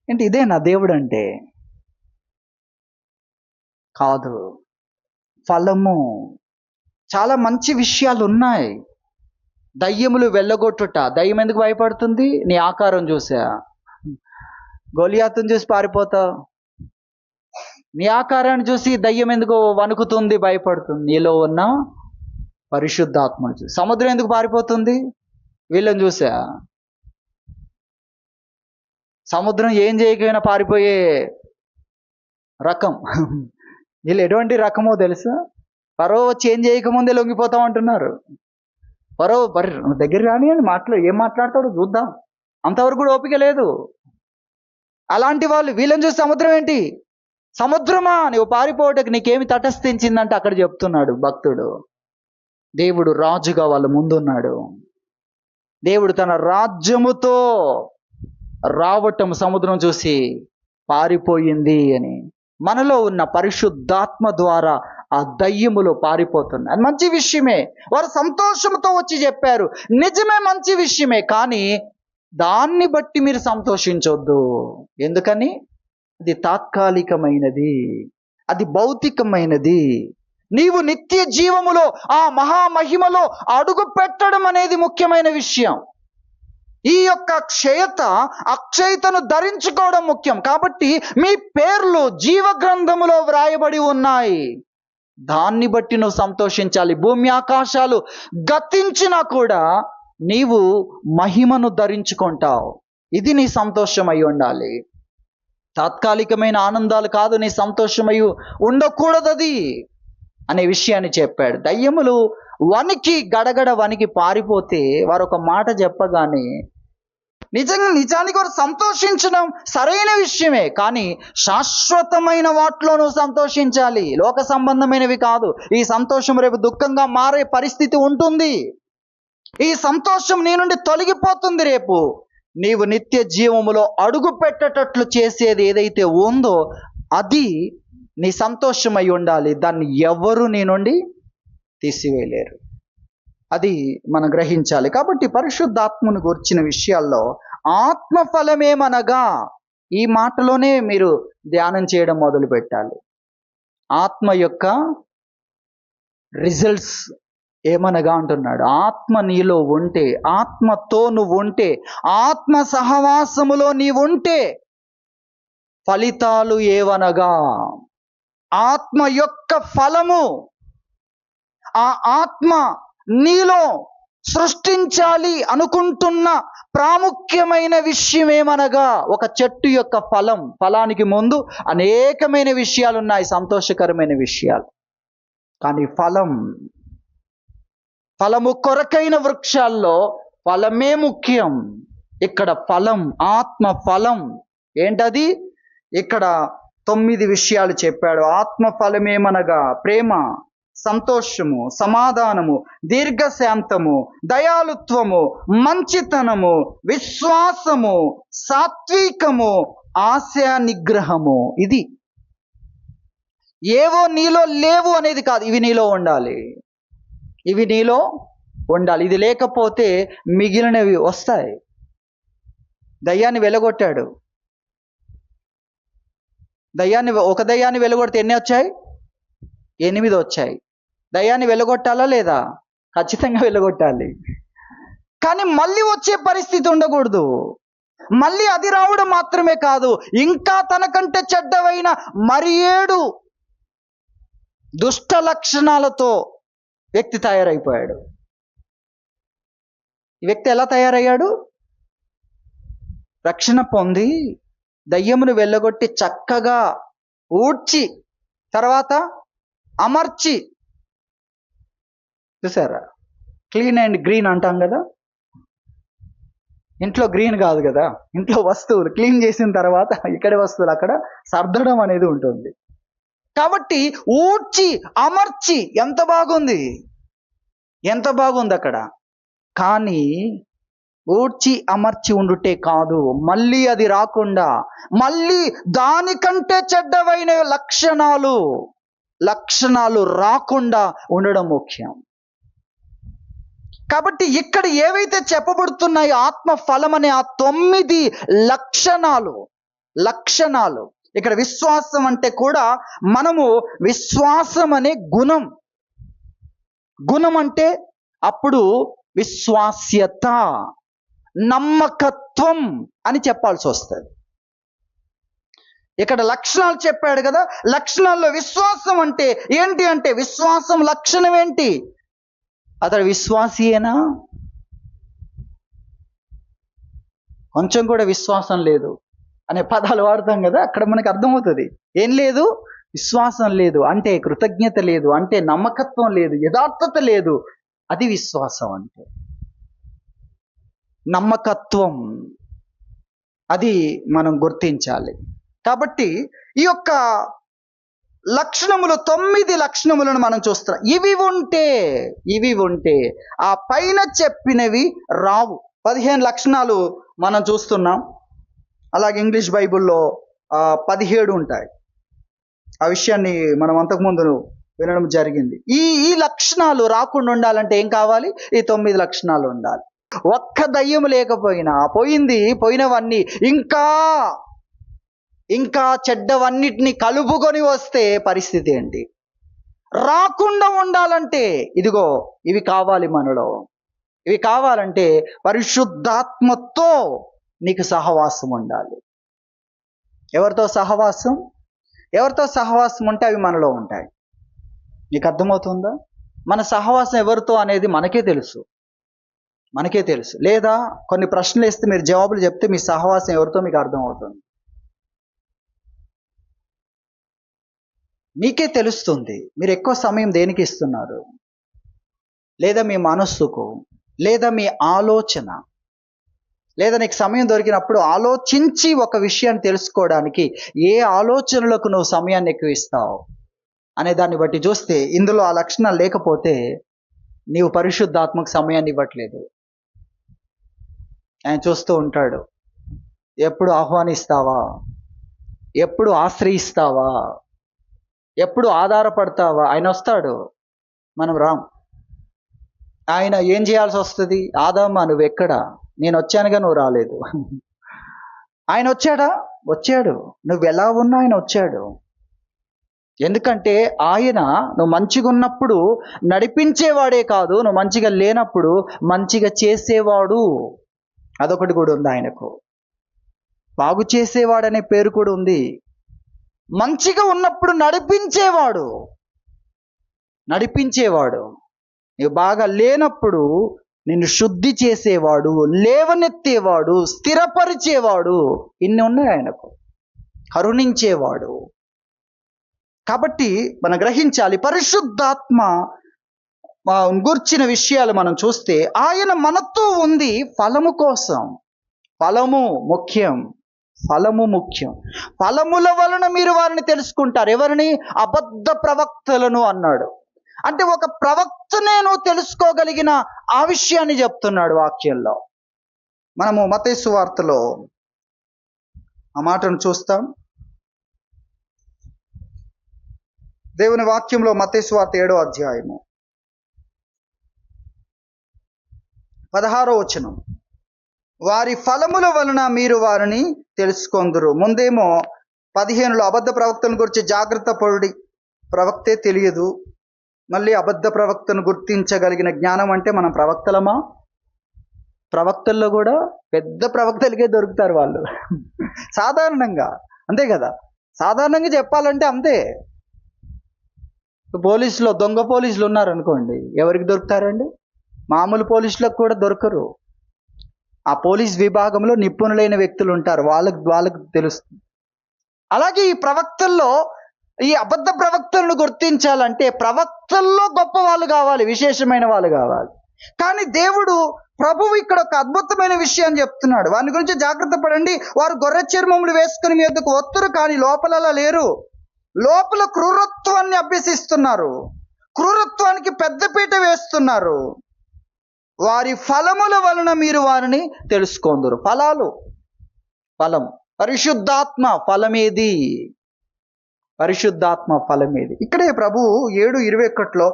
ఏంటి ఇదేనా దేవుడు అంటే? కాదు. ఫలము. చాలా మంచి విషయాలు ఉన్నాయి. దయ్యములు వెళ్ళగొట్టుట. దయ్యం ఎందుకు భయపడుతుంది? నీ ఆకారం చూసా. గొలియాతుని చూసి పారిపోతావు. నీ ఆకారాన్ని చూసి దయ్యం ఎందుకు వణుకుతుంది, భయపడుతుంది? నీలో ఉన్న పరిశుద్ధాత్మను చూసి. సముద్రం ఎందుకు పారిపోతుంది? వీళ్ళని చూసా. సముద్రం ఏం చేయకపోయినా పారిపోయే రకం. వీళ్ళు ఎటువంటి రకమో తెలుసా? ఫరో వచ్చి ఏం చేయకముందే లొంగిపోతాం అంటున్నారు. ఫరో దగ్గర రాని అని ఏం మాట్లాడతాడో చూద్దాం, అంతవరకు కూడా ఓపిక లేదు. అలాంటి వాళ్ళు వీళ్ళని చూసి సముద్రం ఏంటి? సముద్రమా నువ్వు పారిపోవటానికి నీకేమి తటస్థించిందంటే అక్కడ చెప్తున్నాడు భక్తుడు. దేవుడు రాజుగా వాళ్ళ ముందున్నాడు. దేవుడు తన రాజ్యముతో రావటం సముద్రం చూసి పారిపోయింది అని. మనలో ఉన్న పరిశుద్ధాత్మ ద్వారా ఆ దయ్యములు పారిపోతున్నాయి. అది మంచి విషయమే. వారు సంతోషంతో వచ్చి చెప్పారు. నిజమే, మంచి విషయమే. కానీ దాన్ని బట్టి మీరు సంతోషించొద్దు. ఎందుకని? అది తాత్కాలికమైనది, అది భౌతికమైనది. నీవు నిత్య జీవములో ఆ మహామహిమలో అడుగు పెట్టడం అనేది ముఖ్యమైన విషయం. ఈ యొక్క అక్షయతను ధరించుకోవడం ముఖ్యం. కాబట్టి మీ పేర్లు జీవ గ్రంథములో వ్రాయబడి ఉన్నాయి. దాన్ని బట్టి నువ్వు సంతోషించాలి. భూమి ఆకాశాలు గతించినా కూడా నీవు మహిమను ధరించుకుంటావు. ఇది నీ సంతోషం అయి ఉండాలి. తాత్కాలికమైన ఆనందాలు కాదు నీ సంతోషమై ఉండకూడదది అనే విషయాన్ని చెప్పాడు. దయ్యములు గడగడ వణికి పారిపోతే వారు ఒక మాట చెప్పగానే నిజానికి వారు సంతోషించడం సరైన విషయమే. కానీ శాశ్వతమైన వాటిలో నువ్వు సంతోషించాలి, లోక సంబంధమైనవి కాదు. ఈ సంతోషం రేపు దుఃఖంగా మారే పరిస్థితి ఉంటుంది. ఈ సంతోషం నీ నుండి తొలగిపోతుంది. రేపు నీవు నిత్య జీవములో అడుగు పెట్టేటట్లు చేసేది ఏదైతే ఉందో అది నీ సంతోషమై ఉండాలి. దాన్ని ఎవరు నీ నుండి తీసివేయలేరు. అది మనం గ్రహించాలి. కాబట్టి పరిశుద్ధాత్మను గురించిన విషయాల్లో ఆత్మఫలమేమనగా ఈ మాటలోనే మీరు ధ్యానం చేయడం మొదలు పెట్టాలి. ఆత్మ యొక్క రిజల్ట్స్ ఏమనగా అంటున్నాడు. ఆత్మ నీలో ఉంటే, ఆత్మతో నువ్వు ఉంటే, ఆత్మ సహవాసములో నీవుంటే ఫలితాలు ఏవనగా ఆత్మ యొక్క ఫలము. ఆ ఆత్మ నీలో సృష్టించాలి అనుకుంటున్న ప్రాముఖ్యమైన విషయం ఏమనగా ఒక చెట్టు యొక్క ఫలానికి ముందు అనేకమైన విషయాలు ఉన్నాయి, సంతోషకరమైన విషయాలు. కానీ ఫలము కొరకైన వృక్షాల్లో ఫలమే ముఖ్యం. ఇక్కడ ఫలం, ఆత్మ ఫలం ఏంటది? ఇక్కడ 9 విషయాలు చెప్పాడు. ఆత్మ ఫలమేమనగా ప్రేమ, సంతోషము, సమాధానము, దీర్ఘశాంతము, దయాలుత్వము, మంచితనము, విశ్వాసము, సాత్వికము, ఆశా నిగ్రహము. ఇది ఏవో నీలో లేవు అనేది కాదు, ఇవి నీలో ఉండాలి. ఇది లేకపోతే మిగిలినవి వస్తాయి. దయ్యాన్ని వెలగొట్టాడు. ఒక దయ్యాన్ని వెలగొడితే ఎన్ని వచ్చాయి? 8 వచ్చాయి. దయ్యాన్ని వెలగొట్టాలా లేదా? ఖచ్చితంగా వెలగొట్టాలి. కానీ మళ్ళీ వచ్చే పరిస్థితి ఉండకూడదు. మళ్ళీ అది రావడం మాత్రమే కాదు, ఇంకా తనకంటే చెడ్డవైన మరి 7 దుష్ట లక్షణాలతో వ్యక్తి తయారైపోయాడు. ఈ వ్యక్తి ఎలా తయారయ్యాడు? రక్షణ పొంది దయ్యమును వెళ్ళగొట్టి చక్కగా ఊడ్చి తర్వాత అమర్చి చూసారా? క్లీన్ అండ్ గ్రీన్ అంటాం కదా. ఇంట్లో గ్రీన్ కాదు కదా, ఇంట్లో వస్తువులు క్లీన్ చేసిన తర్వాత ఇక్కడి వస్తువులు అక్కడ సర్దడం అనేది ఉంటుంది. కాబట్టి ఊడ్చి అమర్చి ఎంత బాగుంది, ఎంత బాగుంది అక్కడ. కానీ ఊడ్చి అమర్చి ఉండుటే కాదు, మళ్ళీ అది రాకుండా మళ్ళీ దానికంటే చెడ్డవైన లక్షణాలు రాకుండా ఉండడం ముఖ్యం. కాబట్టి ఇక్కడ ఏవైతే చెప్పబడుతున్నాయో ఆత్మ ఫలం అనే ఆ 9 లక్షణాలు ఇక్కడ విశ్వాసం అంటే కూడా మనము విశ్వాసం అనే గుణం అంటే అప్పుడు విశ్వాస్యత, నమ్మకత్వం అని చెప్పాల్సి వస్తుంది. ఇక్కడ లక్షణాలు చెప్పాడు కదా, లక్షణాల్లో విశ్వాసం అంటే ఏంటి అంటే, విశ్వాసం లక్షణం ఏంటి? అతడు విశ్వాసీయేనా? కొంచెం కూడా విశ్వాసం లేదు అనే పదాలు వాడతాం కదా, అక్కడ మనకు అర్థమవుతుంది. ఏం లేదు? విశ్వాసం లేదు అంటే కృతజ్ఞత లేదు, అంటే నమ్మకత్వం లేదు, యథార్థత లేదు. అది విశ్వాసం అంటే. నమ్మకత్వం అది మనం గుర్తించాలి. కాబట్టి ఈ యొక్క లక్షణములు 9 లక్షణములను మనం చూస్తున్నాం. ఇవి ఉంటే ఆ పైన చెప్పినవి రావు. 15 లక్షణాలు మనం చూస్తున్నాం. అలాగే ఇంగ్లీష్ బైబిల్లో 17 ఉంటాయి. ఆ విషయాన్ని మనం అంతకుముందు వినడం జరిగింది. ఈ లక్షణాలు రాకుండా ఉండాలంటే ఏం కావాలి? ఈ 9 లక్షణాలు ఉండాలి. ఒక్క దయ్యం లేకపోయినా పోయినవన్నీ ఇంకా చెడ్డవన్నిటిని కలుపుకొని వస్తే పరిస్థితి ఏంటి? రాకుండా ఉండాలంటే ఇదిగో ఇవి కావాలి మనలో. ఇవి కావాలంటే పరిశుద్ధాత్మతో నీకు సహవాసం ఉండాలి. ఎవరితో సహవాసం ఉంటే అవి మనలో ఉంటాయి. నీకు అర్థమవుతుందా? మన సహవాసం ఎవరితో అనేది మనకే తెలుసు. లేదా కొన్ని ప్రశ్నలు వేస్తే మీరు జవాబులు చెప్తే మీ సహవాసం ఎవరితో మీకు అర్థమవుతుంది. మీకే తెలుస్తుంది మీరు ఎక్కువ సమయం దేనికి ఇస్తున్నారు. లేదా మీ మనస్సుకు, లేదా మీ ఆలోచన, లేదా నీకు సమయం దొరికినప్పుడు ఆలోచించి ఒక విషయాన్ని తెలుసుకోవడానికి ఏ ఆలోచనలకు నువ్వు సమయాన్ని ఎక్కువ ఇస్తావు అనే దాన్ని బట్టి చూస్తే ఇందులో ఆ లక్షణాలు లేకపోతే నీవు పరిశుద్ధాత్మకు సమయాన్ని ఇవ్వట్లేదు. ఆయన చూస్తూ ఉంటాడు. ఎప్పుడు ఆహ్వానిస్తావా? ఎప్పుడు ఆశ్రయిస్తావా? ఎప్పుడు ఆధారపడతావా? ఆయన వస్తాడు, మనం రాం. ఆయన ఏం చేయాల్సి వస్తుంది? ఆదామా నువ్వెక్కడా? నేను వచ్చానుగా నువ్వు రాలేదు. ఆయన వచ్చాడు. నువ్వు ఎలా ఉన్నా ఆయన వచ్చాడు. ఎందుకంటే ఆయన నువ్వు మంచిగా ఉన్నప్పుడు నడిపించేవాడే కాదు, నువ్వు మంచిగా లేనప్పుడు మంచిగా చేసేవాడు. అదొకటి కూడా ఉంది ఆయనకు. బాగు చేసేవాడనే పేరు కూడా ఉంది. మంచిగా ఉన్నప్పుడు నడిపించేవాడు. నీవు బాగా లేనప్పుడు నిన్ను శుద్ధి చేసేవాడు, లేవనెత్తేవాడు, స్థిరపరిచేవాడు. ఇన్ని ఉన్నాయి ఆయనకు. కరుణించేవాడు. కాబట్టి మనం గ్రహించాలి, పరిశుద్ధాత్మ గుర్చిన విషయాలు మనం చూస్తే ఆయన మనతో ఉంది ఫలము కోసం. ఫలము ముఖ్యం. ఫలముల వలన మీరు వారిని తెలుసుకుంటారు. ఎవరిని? అబద్ధ ప్రవక్తలను అన్నాడు. అంటే ఒక ప్రవక్తనే నువ్వు తెలుసుకోగలిగిన ఆ విషయాన్ని చెప్తున్నాడు వాక్యంలో. మనము మత్తయి సువార్తలో ఆ మాటను చూస్తాం. దేవుని వాక్యంలో మత్తయి సువార్త 7వ అధ్యాయము 16వ వచనం. వారి ఫలముల వలన మీరు వారిని తెలుసుకొందురు. ముందేమో 15లో అబద్ధ ప్రవక్తలను గురించి జాగ్రత్త పడి, ప్రవక్తే తెలియదు. మళ్ళీ అబద్ధ ప్రవక్తను గుర్తించగలిగిన జ్ఞానం అంటే మనం ప్రవక్తలమా? ప్రవక్తల్లో కూడా పెద్ద ప్రవక్తలకే దొరుకుతారు వాళ్ళు. సాధారణంగా అంతే కదా. సాధారణంగా చెప్పాలంటే అంతే. పోలీసులో దొంగ పోలీసులు ఉన్నారనుకోండి, ఎవరికి దొరుకుతారండి? మామూలు పోలీసులకు కూడా దొరకరు. ఆ పోలీస్ విభాగంలో నిపుణులైన వ్యక్తులు ఉంటారు, వాళ్ళకు తెలుస్తుంది. అలాగే ఈ ప్రవక్తల్లో ఈ అబద్ధ ప్రవక్తలను గుర్తించాలంటే ప్రవక్త ప్రవక్తల్లో గొప్ప వాళ్ళు కావాలి, విశేషమైన వాళ్ళు కావాలి. కానీ దేవుడు ప్రభువు ఇక్కడ ఒక అద్భుతమైన విషయాన్ని చెప్తున్నాడు. వారి గురించి జాగ్రత్త పడండి. వారు గొర్రె చర్మములు వేసుకుని మీ వద్దకు వత్తురు, కానీ లోపల అలా లేరు. లోపల క్రూరత్వాన్ని అభ్యసిస్తున్నారు, క్రూరత్వానికి పెద్దపీట వేస్తున్నారు. వారి ఫలముల వలన మీరు వారిని తెలుసుకొందురు. ఫలం పరిశుద్ధాత్మ ఫలమేది? పరిశుద్ధాత్మ ఫలమేది? ఇక్కడే ప్రభు 7:21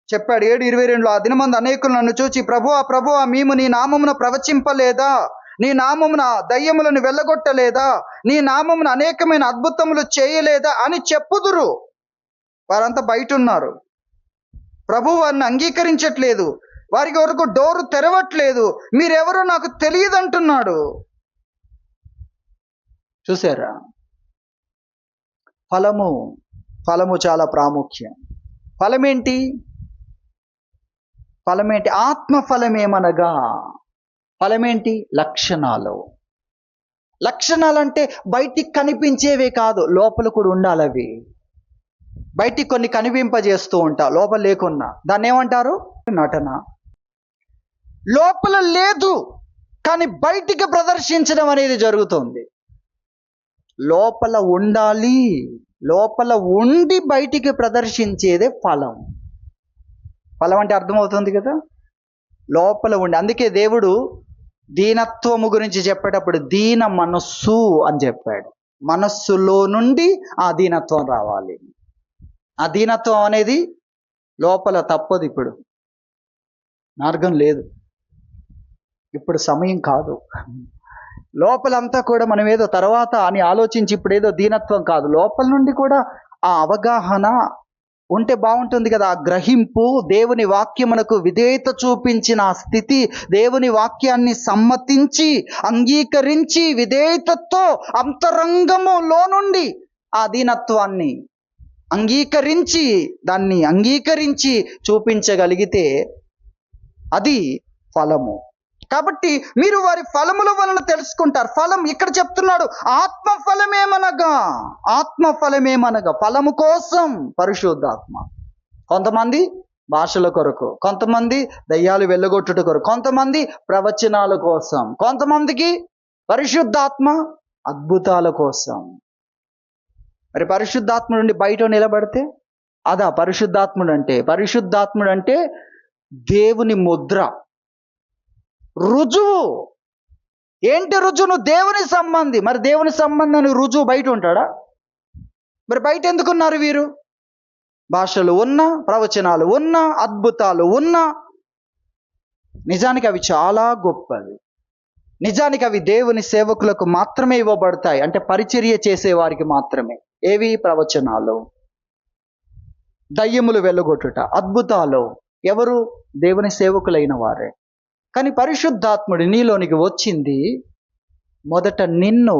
చెప్పాడు. 7:22 ఆ దినమందు అనేకులు నన్ను చూచి ప్రభువా మేము నీ నామమున ప్రవచింపలేదా, నీ నామమున దయ్యములను వెళ్ళగొట్టలేదా, నీ నామమున అనేకమైన అద్భుతములు చేయలేదా అని చెప్పుదురు. వారంతా బయట ఉన్నారు. ప్రభు వారిని అంగీకరించట్లేదు, వారికి వరకు డోరు తెరవట్లేదు. మీరెవరో నాకు తెలియదు అంటున్నాడు. చూసారా? ఫలము చాలా ప్రాముఖ్యం. ఫలమేంటి? ఆత్మ ఫలమేమనగా ఫలమేంటి? లక్షణాలంటే బయటికి కనిపించేవే కాదు, లోపల కూడా ఉండాలి. అవి బయటికి కొన్ని కనిపింపజేస్తూ ఉంటా, లోపల లేకున్నా దాన్ని ఏమంటారు? నటన. లోపల లేదు కానీ బయటికి ప్రదర్శించడం అనేది జరుగుతుంది. లోపల ఉండాలి, లోపల ఉండి బయటికి ప్రదర్శించేదే ఫలం. ఫలం అంటే అర్థమవుతుంది కదా, లోపల ఉండి. అందుకే దేవుడు దీనత్వము గురించి చెప్పేటప్పుడు దీన మనస్సు అని చెప్పాడు. మనస్సులో నుండి ఆ దీనత్వం రావాలి. ఆ దీనత్వం అనేది లోపల తప్పదు. ఇప్పుడు మార్గం లేదు, ఇప్పుడు సమయం కాదు. లోపలంతా కూడా మనం ఏదో తర్వాత అని ఆలోచించి ఇప్పుడు ఏదో దీనత్వం కాదు, లోపల నుండి కూడా ఆ అవగాహన ఉంటే బాగుంటుంది కదా. ఆ గ్రహింపు, దేవుని వాక్యమునకు విధేయత చూపించిన ఆ స్థితి, దేవుని వాక్యాన్ని సమ్మతించి అంగీకరించి విధేయతతో అంతరంగములో నుండి ఆ దీనత్వాన్ని అంగీకరించి చూపించగలిగితే అది ఫలము. కాబట్టి మీరు వారి ఫలముల వలన తెలుసుకుంటారు. ఫలం ఇక్కడ చెప్తున్నాడు, ఆత్మ ఫలమేమనగా ఫలము కోసం పరిశుద్ధాత్మ. కొంతమంది భాషల కొరకు, కొంతమంది దయ్యాలు వెళ్ళగొట్టుట కొరకు, కొంతమంది ప్రవచనాల కోసం, కొంతమందికి పరిశుద్ధాత్మ అద్భుతాల కోసం. మరి పరిశుద్ధాత్ముడు నుండి బయట నిలబడితే అదా పరిశుద్ధాత్ముడు అంటే దేవుని ముద్ర, రుజువు. ఏంటి రుజువు? నువ్వు దేవుని సంబంధి. మరి దేవుని సంబంధాన్ని రుజువు బయట ఉంటాడా? మరి బయట ఎందుకున్నారు వీరు? భాషలు ఉన్నా, ప్రవచనాలు ఉన్నా, అద్భుతాలు ఉన్నా, నిజానికి అవి చాలా గొప్పవి. నిజానికి అవి దేవుని సేవకులకు మాత్రమే ఇవ్వబడతాయి, అంటే పరిచర్య చేసే వారికి మాత్రమే. ఏవి? ప్రవచనాలు, దయ్యములు వెళ్ళగొట్టుట, అద్భుతాలు ఎవరు? దేవుని సేవకులైన వారే. కానీ పరిశుద్ధాత్ముడు నీలోనికి వచ్చింది మొదట నిన్ను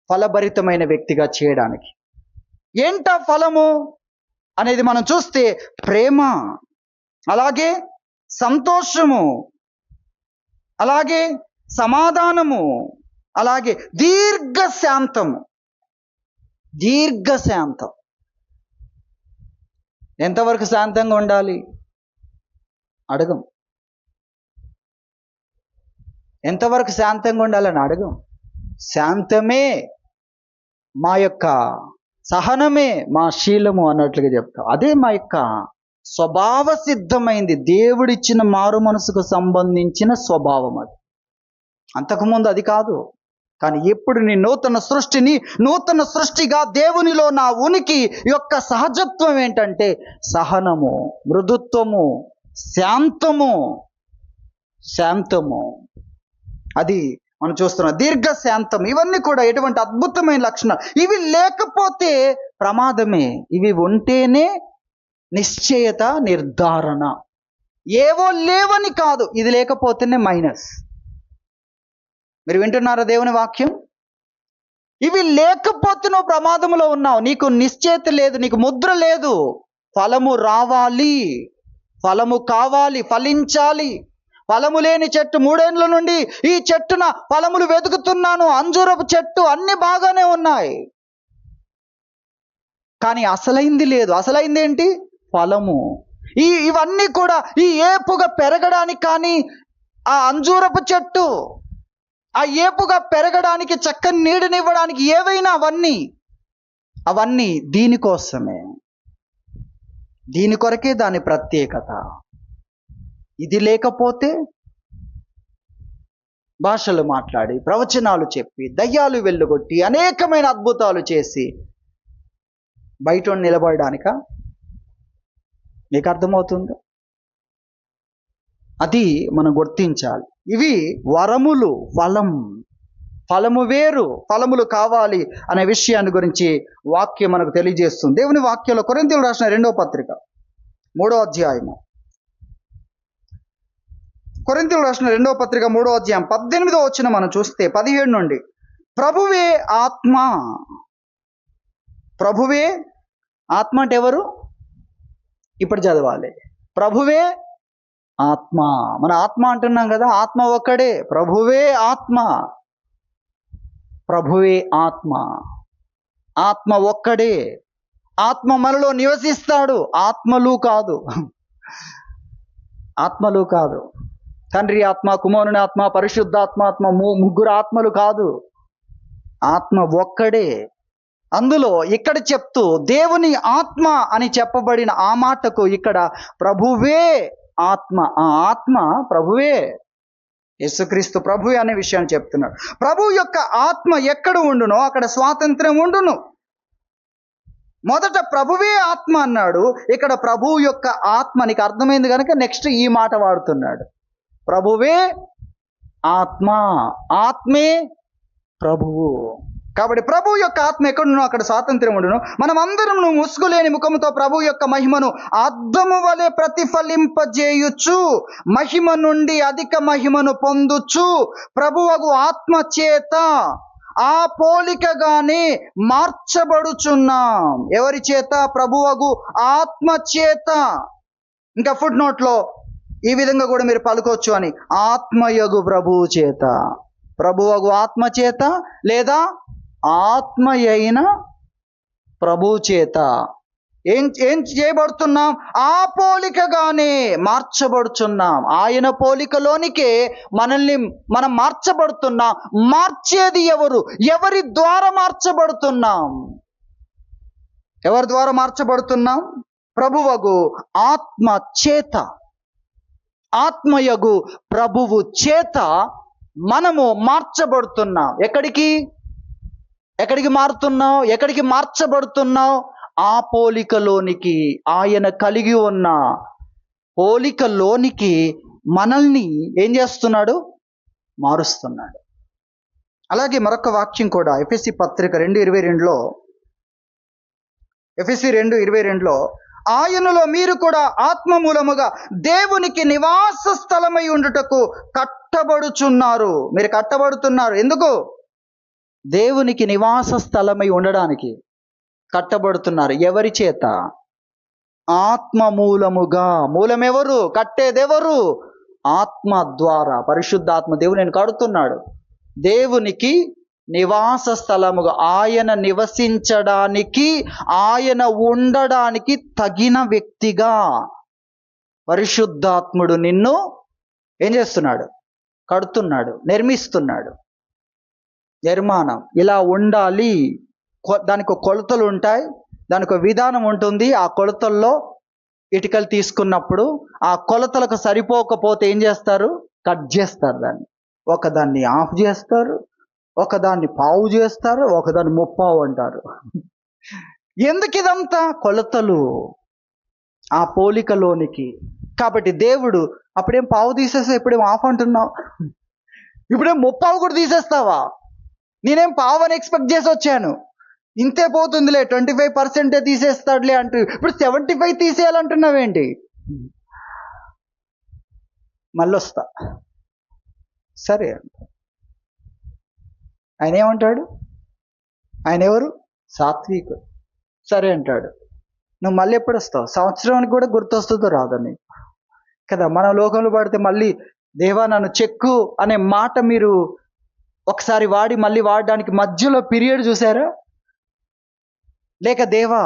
ఫలభరితమైన వ్యక్తిగా చేయడానికి. ఏంటా ఫలము అనేది మనం చూస్తే ప్రేమ, అలాగే సంతోషము, అలాగే సమాధానము, అలాగే దీర్ఘశాంతం. ఎంతవరకు శాంతంగా ఉండాలి అడగం. ఎంతవరకు శాంతంగా ఉండాలని అడగం. శాంతమే మా యొక్క సహనమే మా శీలము అన్నట్లుగా చెప్తాం. అదే మా యొక్క స్వభావ సిద్ధమైంది, దేవుడిచ్చిన మారు మనసుకు సంబంధించిన స్వభావం. అది అంతకుముందు అది కాదు. కానీ ఎప్పుడు నీ నూతన సృష్టిగా దేవునిలో నా ఉనికి యొక్క సహజత్వం ఏంటంటే సహనము, మృదుత్వము, శాంతము. అది మనం చూస్తున్నాం. దీర్ఘశాంతం, ఇవన్నీ కూడా ఎటువంటి అద్భుతమైన లక్షణాలు. ఇవి లేకపోతే ప్రమాదమే. ఇవి ఉంటేనే నిశ్చయత, నిర్ధారణ. ఏవో లేవని కాదు, ఇది లేకపోతేనే మైనస్. మీరు వింటున్నారా దేవుని వాక్యం? ఇవి లేకపోతే నువ్వు ప్రమాదంలో ఉన్నావు. నీకు నిశ్చయత లేదు, నీకు ముద్ర లేదు. ఫలము రావాలి, ఫలము కావాలి, ఫలించాలి. ఫలము లేని చెట్టు 3 ఏళ్ల నుండి ఈ చెట్టున ఫలములు వెతుకుతున్నాను, అంజూరపు చెట్టు అన్ని బాగానే ఉన్నాయి, కానీ అసలైంది లేదు. అసలైంది ఏంటి? ఫలము. ఇవన్నీ కూడా ఈ ఏపుగా పెరగడానికి, కానీ ఆ అంజూరపు చెట్టు ఆ ఏపుగా పెరగడానికి, చక్కని నీడనివ్వడానికి ఏవైనా అవన్నీ దీనికోసమే. దీని కొరకే దాని ప్రత్యేకత. ఇది లేకపోతే భాషలు మాట్లాడి, ప్రవచనాలు చెప్పి, దయ్యాలు వెళ్ళగొట్టి, అనేకమైన అద్భుతాలు చేసి బయట నిలబడడానిక? మీకు అర్థమవుతుందో? అది మనం గుర్తించాలి. ఇవి వరములు, ఫలము వేరు, ఫలములు కావాలి అనే విషయాన్ని గురించి వాక్యం మనకు తెలియజేస్తుంది. దేవుని వాక్యంలో కొరింథీయులకు రాసిన 2వ పత్రిక 3వ అధ్యాయము, కొరింథీయులకు రాసిన 2వ పత్రిక 3వ అధ్యాయం 18వ వచనం మనం చూస్తే 17 నుండి, ప్రభువే ఆత్మ. ప్రభువే ఆత్మ అంటే ఎవరు? ఇప్పుడు చదవాలి. ప్రభువే ఆత్మ. మన ఆత్మ అంటున్నాం కదా, ఆత్మ ఒక్కడే. ప్రభువే ఆత్మ. ప్రభువే ఆత్మ. ఆత్మ ఒక్కడే. ఆత్మ మనలో నివసిస్తాడు. ఆత్మలు కాదు. తండ్రి ఆత్మ, కుమారుని ఆత్మ, పరిశుద్ధాత్మ ఆత్మ, ముగ్గురు ఆత్మలు కాదు. ఆత్మ ఒక్కడే. అందులో ఇక్కడ చెప్తూ దేవుని ఆత్మ అని చెప్పబడిన ఆ మాటకు ఇక్కడ ప్రభువే ఆత్మ. ఆ ఆత్మ ప్రభువే, యేసుక్రీస్తు ప్రభువే అనే విషయాన్ని చెప్తున్నాడు. ప్రభు యొక్క ఆత్మ ఎక్కడ ఉండునో అక్కడ స్వాతంత్ర్యం ఉండును. మొదట ప్రభువే ఆత్మ అన్నాడు, ఇక్కడ ప్రభువు యొక్క ఆత్మ. నీకు అర్థమైంది కనుక నెక్స్ట్ ఈ మాట వాడుతున్నాడు. ప్రభువే ఆత్మ, ఆత్మే ప్రభువు. కాబట్టి ప్రభు యొక్క ఆత్మ ఎక్కడున్నో అక్కడ స్వాతంత్ర్యం ఉండును. మనం అందరం ముసుగులేని ముఖముతో ప్రభు యొక్క మహిమను అద్దము వలె ప్రతిఫలింపజేయుచు, మహిమ నుండి అధిక మహిమను పొందుచు, ప్రభువగు ఆత్మ చేత ఆ పోలికగానే మార్చబడుచున్నాం. ఎవరి చేత? ప్రభువగు ఆత్మ చేత. ఇంకా ఫుట్ నోట్లో ఈ విధంగా కూడా మీరు పలుకోవచ్చు అని, ఆత్మయగు ప్రభువు చేత. ప్రభువగు ఆత్మ చేత లేదా ఆత్మయైన ప్రభువు చేత ఏం చేయబడుతున్నాం? ఆ పోలికగానే మార్చబడుచున్నాం. ఆయన పోలికలోనికే మనం మార్చబడుతున్నాం. మార్చేది ఎవరు? ఎవరి ద్వారా మార్చబడుతున్నాం? ఎవరి ద్వారా మార్చబడుతున్నాం? ప్రభువగు ఆత్మ చేత. ఆత్మయగు ప్రభువు చేత మనము మార్చబడుతున్నాం. ఎక్కడికి మారుతున్నావు? ఎక్కడికి మార్చబడుతున్నావు? ఆ పోలికలోనికి, ఆయన కలిగి ఉన్న పోలికలోనికి మనల్ని ఏం చేస్తున్నాడు? మారుస్తున్నాడు. అలాగే మరొక వాక్యం కూడా ఎఫెసీ పత్రిక 2:22లో, ఎఫెసీ 2:22లో, ఆయనలో మీరు కూడా ఆత్మ మూలముగా దేవునికి నివాస స్థలమై ఉండుటకు కట్టబడుచున్నారు. మీరు కట్టబడుతున్నారు. ఎందుకు? దేవునికి నివాస స్థలమై ఉండడానికి కట్టబడుతున్నారు. ఎవరి చేత? ఆత్మ మూలముగా. మూలమెవరు? కట్టేదెవరు? ఆత్మ ద్వారా. పరిశుద్ధాత్మ దేవుడు నేను కడుతున్నాడు. దేవునికి నివాస స్థలముగా, ఆయన నివసించడానికి, ఆయన ఉండడానికి తగిన వ్యక్తిగా పరిశుద్ధాత్ముడు నిన్ను ఏం చేస్తున్నాడు? కడుతున్నాడు, నిర్మిస్తున్నాడు. నిర్మాణం ఇలా ఉండాలి. దానికి కొలతలు ఉంటాయి, దానికి విధానం ఉంటుంది. ఆ కొలతల్లో ఇటుకలు తీసుకున్నప్పుడు ఆ కొలతలకు సరిపోకపోతే ఏం చేస్తారు? కట్ చేస్తారు. ఒకదాన్ని ఆఫ్ చేస్తారు, ఒకదాన్ని పావు చేస్తారు, ఒకదాన్ని ముప్పావు అంటారు. ఎందుకు ఇదంతా? కొలతలు ఆ పోలికలోనికి. కాబట్టి దేవుడు అప్పుడేం పావు తీసేస్తా, ఇప్పుడేం ఆఫ్ అంటున్నావు, ఇప్పుడేం ముప్పావు కూడా తీసేస్తావా? నేనేం పావు అని ఎక్స్పెక్ట్ చేసి వచ్చాను, ఇంతే పోతుందిలే, 25% తీసేస్తాడులే అంటూ ఇప్పుడు 75 తీసేయాలంటున్నావేంటి? మళ్ళీ వస్తా. సరే, ఆయన ఏమంటాడు? ఆయన ఎవరు? సాత్వికుడు. సరే అంటాడు. నువ్వు మళ్ళీ ఎప్పుడు వస్తావు? సంవత్సరానికి కూడా గుర్తొస్తుందో రాదని కదా. మన లోకంలో పడితే మళ్ళీ దేవా నన్ను చెక్కు అనే మాట మీరు ఒకసారి వాడి మళ్ళీ వాడడానికి మధ్యలో పీరియడ్ చూసారా? లేక దేవా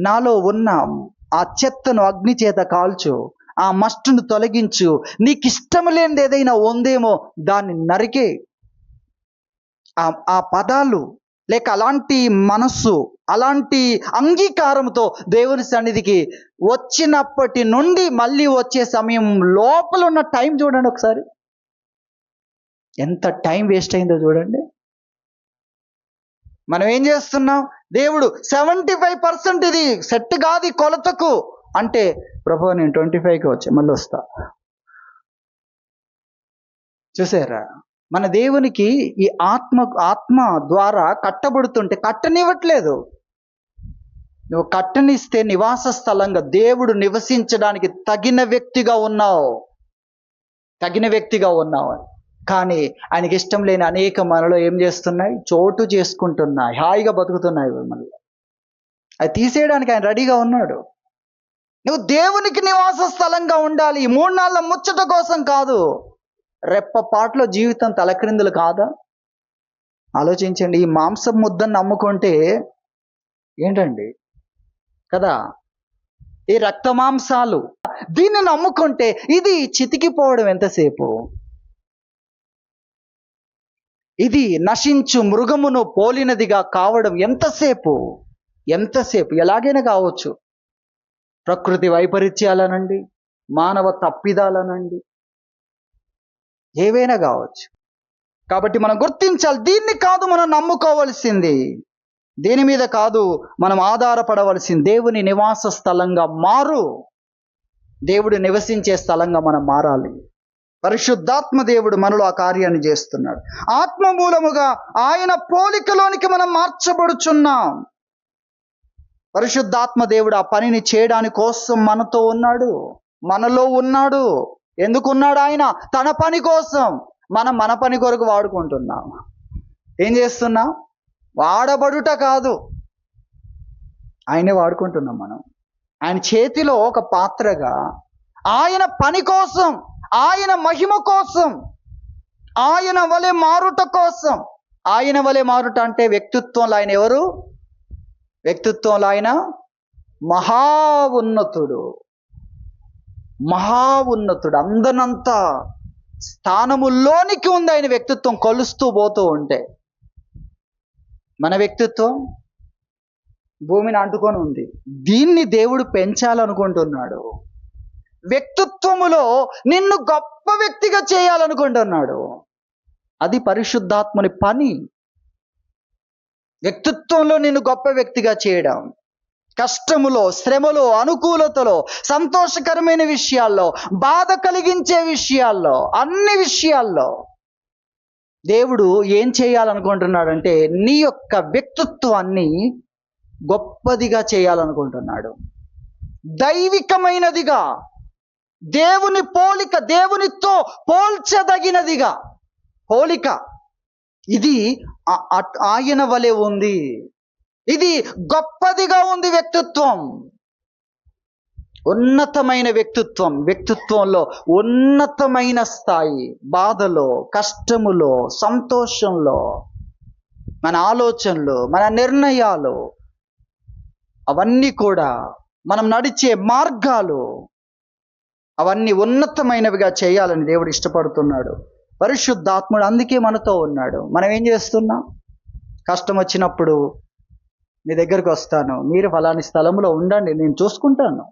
నాలో ఉన్న ఆ చెత్తను అగ్ని చేత కాల్చు, ఆ మస్టును తొలగించు, నీకు ఇష్టం లేనిది ఏదైనా ఉందేమో దాన్ని నరికే. ఆ పదాలు లేక అలాంటి మనస్సు, అలాంటి అంగీకారంతో దేవుని సన్నిధికి వచ్చినప్పటి నుండి మళ్ళీ వచ్చే సమయం లోపల ఉన్న టైం చూడండి ఒకసారి, ఎంత టైం వేస్ట్ అయిందో చూడండి. మనం ఏం చేస్తున్నాం, దేవుడు 75% ఇది సెట్ కాదు ఈ కొలతకు అంటే, ప్రభు నేను 25కి వచ్చా, మళ్ళీ వస్తా. చూసారా, మన దేవునికి ఈ ఆత్మ ద్వారా కట్టబడుతుంటే కట్టనివ్వట్లేదు. నువ్వు కట్టనిస్తే నివాస స్థలంగా దేవుడు నివసించడానికి తగిన వ్యక్తిగా ఉన్నావు, కానీ ఆయనకి ఇష్టం లేని అనేక మనలో ఏం చేస్తున్నాయి, చోటు చేసుకుంటున్నాయి, హాయిగా బతుకుతున్నాయి. మళ్ళీ అది తీసేయడానికి ఆయన రెడీగా ఉన్నాడు. నువ్వు దేవునికి నివాస స్థలంగా ఉండాలి. 3 నాళ్ళ ముచ్చట కోసం కాదు, రెప్పపాట్లో జీవితం తలక్రిందులు కాదా? ఆలోచించండి. ఈ మాంసం ముద్దను నమ్ముకుంటే ఏంటండి కదా, ఈ రక్త మాంసాలు దీన్ని నమ్ముకుంటే ఇది చితికిపోవడం ఎంతసేపు, ఇది నశించు మృగమును పోలినదిగా కావడం ఎంతసేపు, ఎలాగైనా కావచ్చు. ప్రకృతి వైపరీత్యాలనండి, మానవ తప్పిదాలనండి, ఏవైనా కావచ్చు. కాబట్టి మనం గుర్తించాలి, దీన్ని కాదు మనం నమ్ముకోవలసింది, దీని మీద కాదు మనం ఆధారపడవలసింది. దేవుని నివాస స్థలంగా మారు, దేవుడు నివసించే స్థలంగా మనం మారాలి. పరిశుద్ధాత్మ దేవుడు మనలో ఆ కార్యాన్ని చేస్తున్నాడు. ఆత్మ మూలముగా ఆయన పోలికలోనికి మనం మార్చబడుచున్నాం. పరిశుద్ధాత్మ దేవుడు ఆ పనిని చేయడానికి కోసం మనతో ఉన్నాడు, మనలో ఉన్నాడు. ఎందుకున్నాడు ఆయన? తన పని కోసం. మనం మన పని కొరకు వాడుకుంటున్నాం. ఏం చేస్తున్నాం? వాడబడుట కాదు, ఆయనే వాడుకుంటున్నాం. మనం ఆయన చేతిలో ఒక పాత్రగా, ఆయన పని కోసం, ఆయన మహిమ కోసం, ఆయన వలె మారుట కోసం. ఆయన వలె మారుట అంటే వ్యక్తిత్వంలో ఆయన ఎవరు? వ్యక్తిత్వంలో ఆయన మహా ఉన్నతుడు, అందనంత స్థానముల్లోనికి ఉంది ఆయన వ్యక్తిత్వం. కొలుస్తూ పోతూ ఉంటే మన వ్యక్తిత్వం భూమిని అంటుకొని ఉంది. దీన్ని దేవుడు పెంచాలనుకుంటున్నాడు. వ్యక్తిత్వములో నిన్ను గొప్ప వ్యక్తిగా చేయాలనుకుంటున్నాడు. అది పరిశుద్ధాత్మని పని. వ్యక్తిత్వంలో నిన్ను గొప్ప వ్యక్తిగా చేయడం, కష్టములో, శ్రమలో, అనుకూలతలో, సంతోషకరమైన విషయాల్లో, బాధ కలిగించే విషయాల్లో, అన్ని విషయాల్లో దేవుడు ఏం చేయాలనుకుంటున్నాడంటే నీ యొక్క వ్యక్తిత్వాన్ని గొప్పదిగా చేయాలనుకుంటున్నాడు. దైవికమైనదిగా, దేవుని పోలిక, దేవునితో పోల్చదగినదిగా పోలిక. ఇది ఆయన వలె ఉంది, ఇది గొప్పదిగా ఉంది. వ్యక్తిత్వం ఉన్నతమైన వ్యక్తిత్వంలో ఉన్నతమైన స్థాయి. బాధలో, కష్టములో, సంతోషంలో, మన ఆలోచనలు, మన నిర్ణయాలు, అవన్నీ కూడా మనం నడిచే మార్గాలు, అవన్నీ ఉన్నతమైనవిగా చేయాలని దేవుడు ఇష్టపడుతున్నాడు. పరిశుద్ధాత్ముడు అందుకే మనతో ఉన్నాడు. మనం ఏం చేస్తున్నాం? కష్టం వచ్చినప్పుడు నీ దగ్గరకు వస్తాను, మీరు ఫలాని స్థలంలో ఉండండి, నేను చూసుకుంటాను.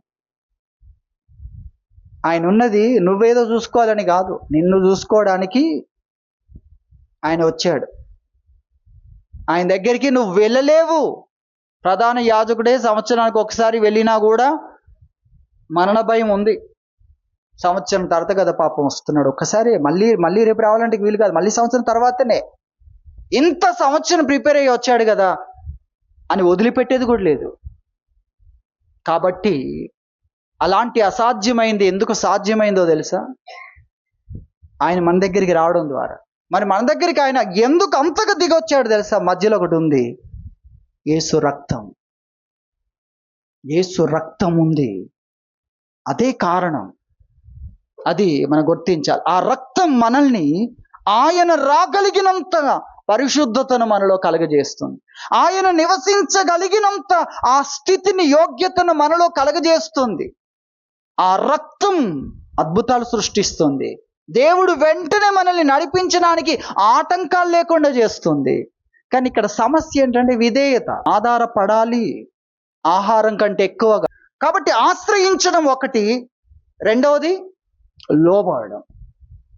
ఆయన ఉన్నది నువ్వేదో చూసుకోవాలని కాదు, నిన్ను చూసుకోవడానికి ఆయన వచ్చాడు. ఆయన దగ్గరికి నువ్వు వెళ్ళలేవు. ప్రధాన యాజకుడే సంవత్సరానికి ఒకసారి వెళ్ళినా కూడా మరణ భయం ఉంది. సంవత్సరం తర్వాత కదా పాపం వస్తున్నాడు, ఒక్కసారి మళ్ళీ రేపు రావాలంటే వీలు కాదు, మళ్ళీ సంవత్సరం తర్వాతనే. ఇంత సంవత్సరం ప్రిపేర్ అయ్యి వచ్చాడు కదా అని వదిలిపెట్టేది కూడా లేదు. కాబట్టి అలాంటి అసాధ్యమైంది ఎందుకు సాధ్యమైందో తెలుసా? ఆయన మన దగ్గరికి రావడం ద్వారా. మరి మన దగ్గరికి ఆయన ఎందుకు అంతగా దిగొచ్చాడు తెలుసా? మధ్యలో ఒకటి ఉంది, యేసు రక్తం ఉంది. అదే కారణం. అది మనం గుర్తించాలి. ఆ రక్తం మనల్ని ఆయన రాగలిగినంతగా పరిశుద్ధతను మనలో కలగజేస్తుంది. ఆయన నివసించగలిగినంత ఆ స్థితిని, యోగ్యతను మనలో కలగజేస్తుంది. ఆ రక్తం అద్భుతాలు సృష్టిస్తుంది. దేవుడు వెంటనే మనల్ని నడిపించడానికి ఆటంకాలు లేకుండా చేస్తుంది. కానీ ఇక్కడ సమస్య ఏంటంటే విధేయత. ఆధారపడాలి ఆహారం కంటే ఎక్కువగా. కాబట్టి ఆశ్రయించడం ఒకటి, రెండవది లోబడడం.